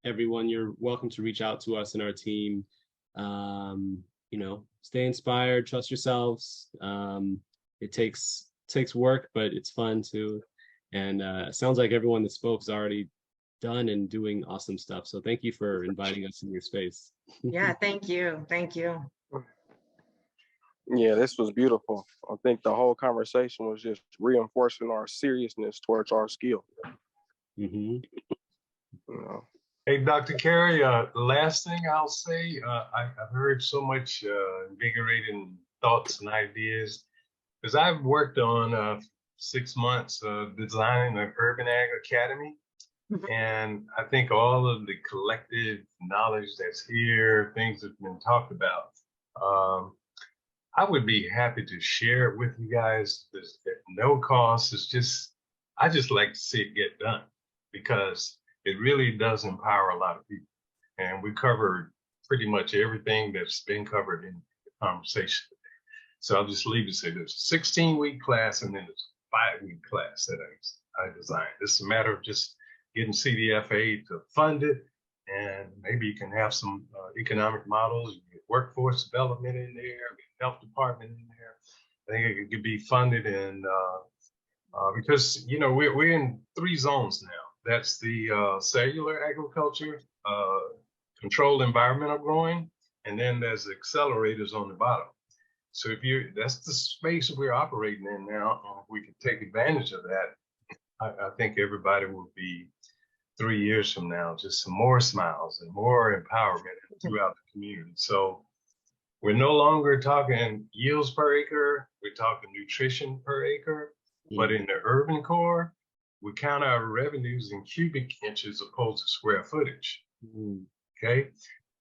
Everyone, you're welcome to reach out to us and our team. Stay inspired, trust yourselves. It takes work, but it's fun too. And it sounds like everyone that spoke is already done and doing awesome stuff. So thank you for inviting us in your space. Yeah, thank you. Thank you. Yeah, this was beautiful. I think the whole conversation was just reinforcing our seriousness towards our skill. Hey, Dr. Carey, the last thing I'll say, I've heard so much invigorating thoughts and ideas, because I've worked on 6 months designing an urban ag academy. And I think all of the collective knowledge that's here, things that have been talked about, I would be happy to share it with you guys. There's at no cost. I just like to see it get done because it really does empower a lot of people. And we covered pretty much everything that's been covered in the conversation today. So I'll just leave it to say there's a 16-week class and then there's a 5-week class that I designed. It's a matter of just getting CDFA to fund it, and maybe you can have some economic models, you get workforce development in there, get health department in there. I think it could be funded, and because we're in 3 zones now. That's the cellular agriculture, controlled environmental growing, and then there's accelerators on the bottom. So that's the space we're operating in now. If we can take advantage of that, I think everybody will be 3 years from now, just some more smiles and more empowerment throughout the community. So we're no longer talking yields per acre, we're talking nutrition per acre, but in the urban core, we count our revenues in cubic inches opposed to square footage. Okay,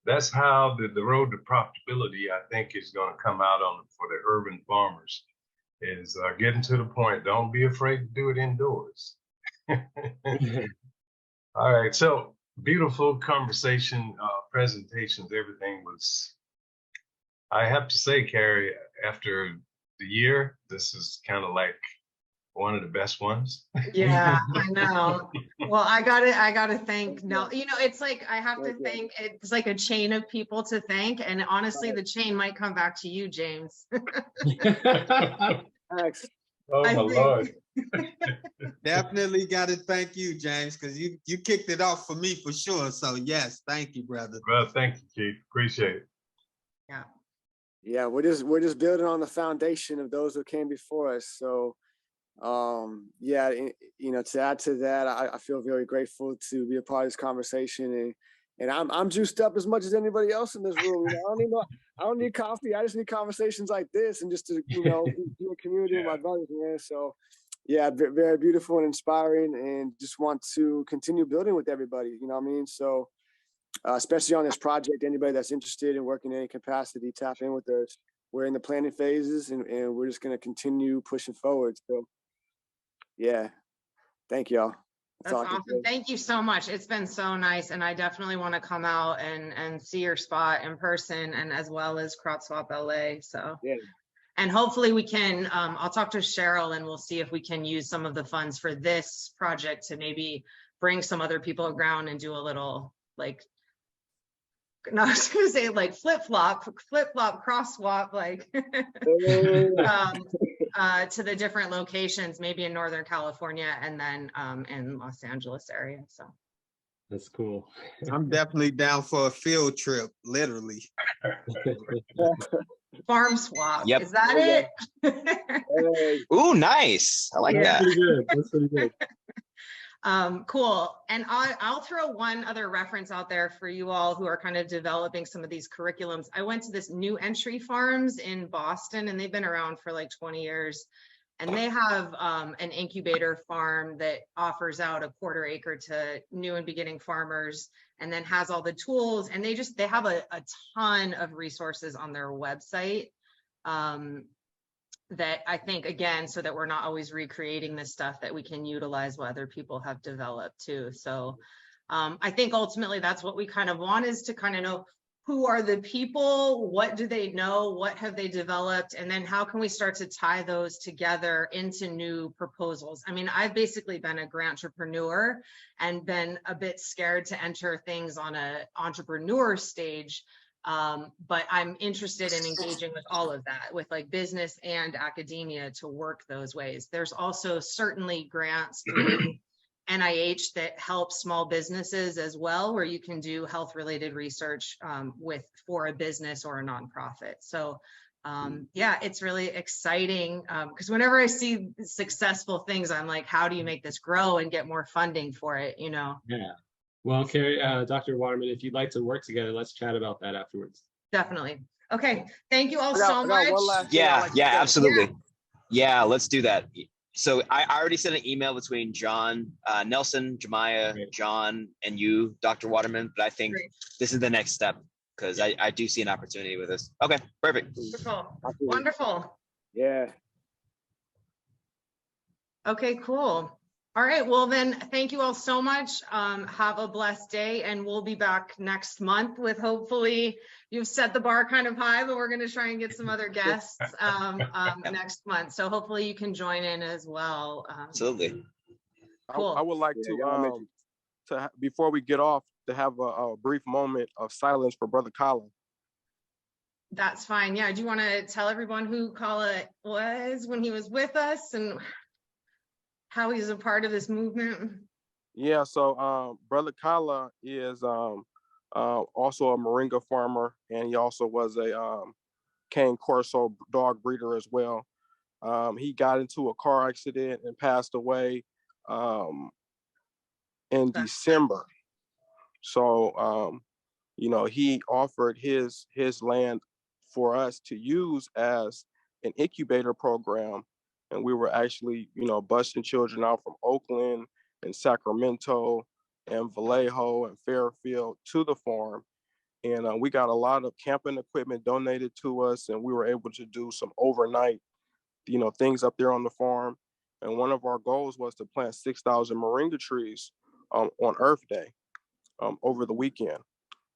that's how the road to profitability, I think, is going to come out for the urban farmers, is getting to the point. Don't be afraid to do it indoors. All right, so beautiful conversation, presentations, everything was, I have to say, Carrie, after the year, this is kind of like one of the best ones. Yeah, I know. Well, I gotta thank, no, it's like, I have to thank, it's like a chain of people to thank. And honestly, the chain might come back to you, James. Thanks. Oh my Lord. Definitely got to thank you, James, because you kicked it off for me for sure. So yes, thank you, brother. Well, thank you, Chief. Appreciate it. Yeah. Yeah, we're just building on the foundation of those who came before us. So yeah, to add to that, I feel very grateful to be a part of this conversation, and I'm juiced up as much as anybody else in this room. I don't need coffee. I just need conversations like this, and just to be a community with my brothers, man. So yeah, very beautiful and inspiring, and just want to continue building with everybody. You know what I mean? So especially on this project, anybody that's interested in working in any capacity, tap in with us. We're in the planning phases, and we're just going to continue pushing forward. So yeah, thank y'all. That's awesome. Thank you so much. It's been so nice. And I definitely want to come out and see your spot in person, and as well as Crop Swap LA. So, yeah. And hopefully we can, I'll talk to Cheryl and we'll see if we can use some of the funds for this project to maybe bring some other people around and do a little, like, no, I was gonna say like flip-flop, cross swap, like to the different locations, maybe in Northern California and then in Los Angeles area. So that's cool. I'm definitely down for a field trip, literally. Farm swap. Yep. Is that it? Ooh, nice. I like that. That's pretty good. That's pretty good. Cool. And I'll throw one other reference out there for you all who are kind of developing some of these curriculums. I went to this New Entry Farms in Boston, and they've been around for like 20 years. And they have an incubator farm that offers out a 1/4 acre to new and beginning farmers, and then has all the tools. And they have a ton of resources on their website. That I think, again, so that we're not always recreating this stuff, that we can utilize what other people have developed too. So I think ultimately that's what we kind of want, is to kind of know who are the people, what do they know, what have they developed, and then how can we start to tie those together into new proposals. I mean, I've basically been a grant entrepreneur and been a bit scared to enter things on an entrepreneur stage. But I'm interested in engaging with all of that, with like business and academia, to work those ways. There's also certainly grants through NIH that help small businesses as well, where you can do health related research for a business or a nonprofit. So yeah, it's really exciting because whenever I see successful things, I'm like, how do you make this grow and get more funding for it, Yeah. Well, Carrie, Dr. Waterman, if you'd like to work together, let's chat about that afterwards. Definitely. Okay. Thank you all so much. Yeah, absolutely. Yeah, let's do that. So I already sent an email between John, Nelson, Jamiah, John, and you, Dr. Waterman, but I think this is the next step because I do see an opportunity with this. Okay, perfect. Wonderful. Wonderful. Yeah. Okay, cool. All right, well then, thank you all so much. Have a blessed day, and we'll be back next month with, hopefully, you've set the bar kind of high, but we're gonna try and get some other guests next month. So hopefully you can join in as well. Absolutely. Cool. I would like to before we get off, to have a brief moment of silence for Brother Colin. That's fine. Yeah, do you wanna tell everyone who Kala was when he was with us and how he's a part of this movement? Yeah, so Brother Kala is also a Moringa farmer, and he also was a Cane Corso dog breeder as well. He got into a car accident and passed away in December. So you know, he offered his land for us to use as an incubator program. And we were actually, you know, busing children out from Oakland and Sacramento and Vallejo and Fairfield to the farm. And we got a lot of camping equipment donated to us, and we were able to do some overnight, you know, things up there on the farm. And one of our goals was to plant 6,000 moringa trees on Earth Day over the weekend.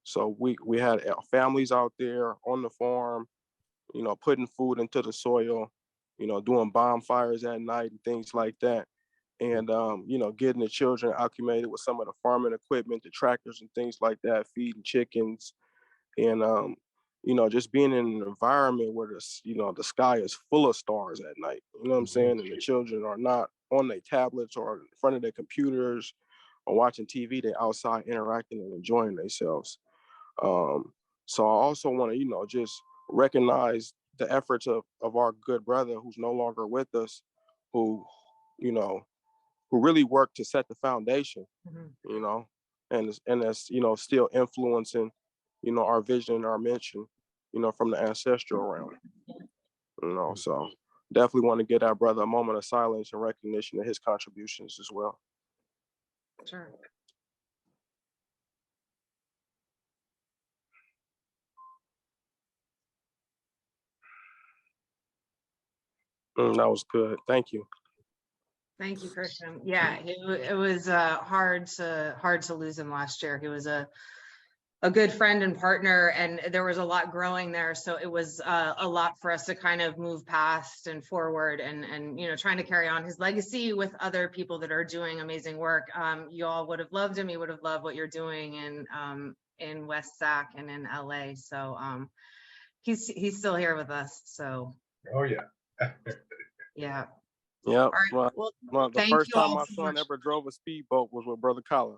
So we had families out there on the farm, you know, putting food into the soil, you know, doing bonfires at night and things like that. And, you know, getting the children acclimated with some of the farming equipment, the tractors and things like that, feeding chickens. And, you know, just being in an environment where you know, the sky is full of stars at night, you know what I'm saying? And the children are not on their tablets or in front of their computers or watching TV, they're outside interacting and enjoying themselves. So I also want to, you know, just recognize the efforts of our good brother who's no longer with us, who, you know, who really worked to set the foundation, you know, and that's, you know, still influencing, you know, our vision, our mission, you know, from the ancestral realm, you know. So definitely want to give our brother a moment of silence and recognition of his contributions as well. Sure. That was good. Thank you. Thank you, Christian. Yeah, it was hard to lose him last year. He was a good friend and partner, and there was a lot growing there. So it was a lot for us to kind of move past and forward, and you know, trying to carry on his legacy with other people that are doing amazing work. You all would have loved him. He would have loved what you're doing in West Sac and in LA. So he's still here with us. So. Oh yeah. Yeah. Yeah. Right. Well, the first time my son ever drove a speedboat was with Brother Colin.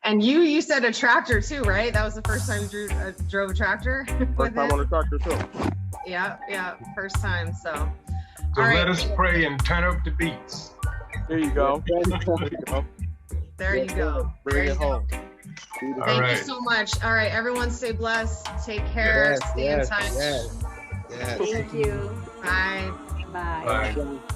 And you said a tractor too, right? That was the first time you drove a tractor? First time on a tractor too. Yeah, first time. So let us pray and turn up the beats. There you go. There you go. Bring it home. Thank you so much. All right, everyone stay blessed. Take care. Stay in touch. Yes. Thank you. Bye. Bye. Bye.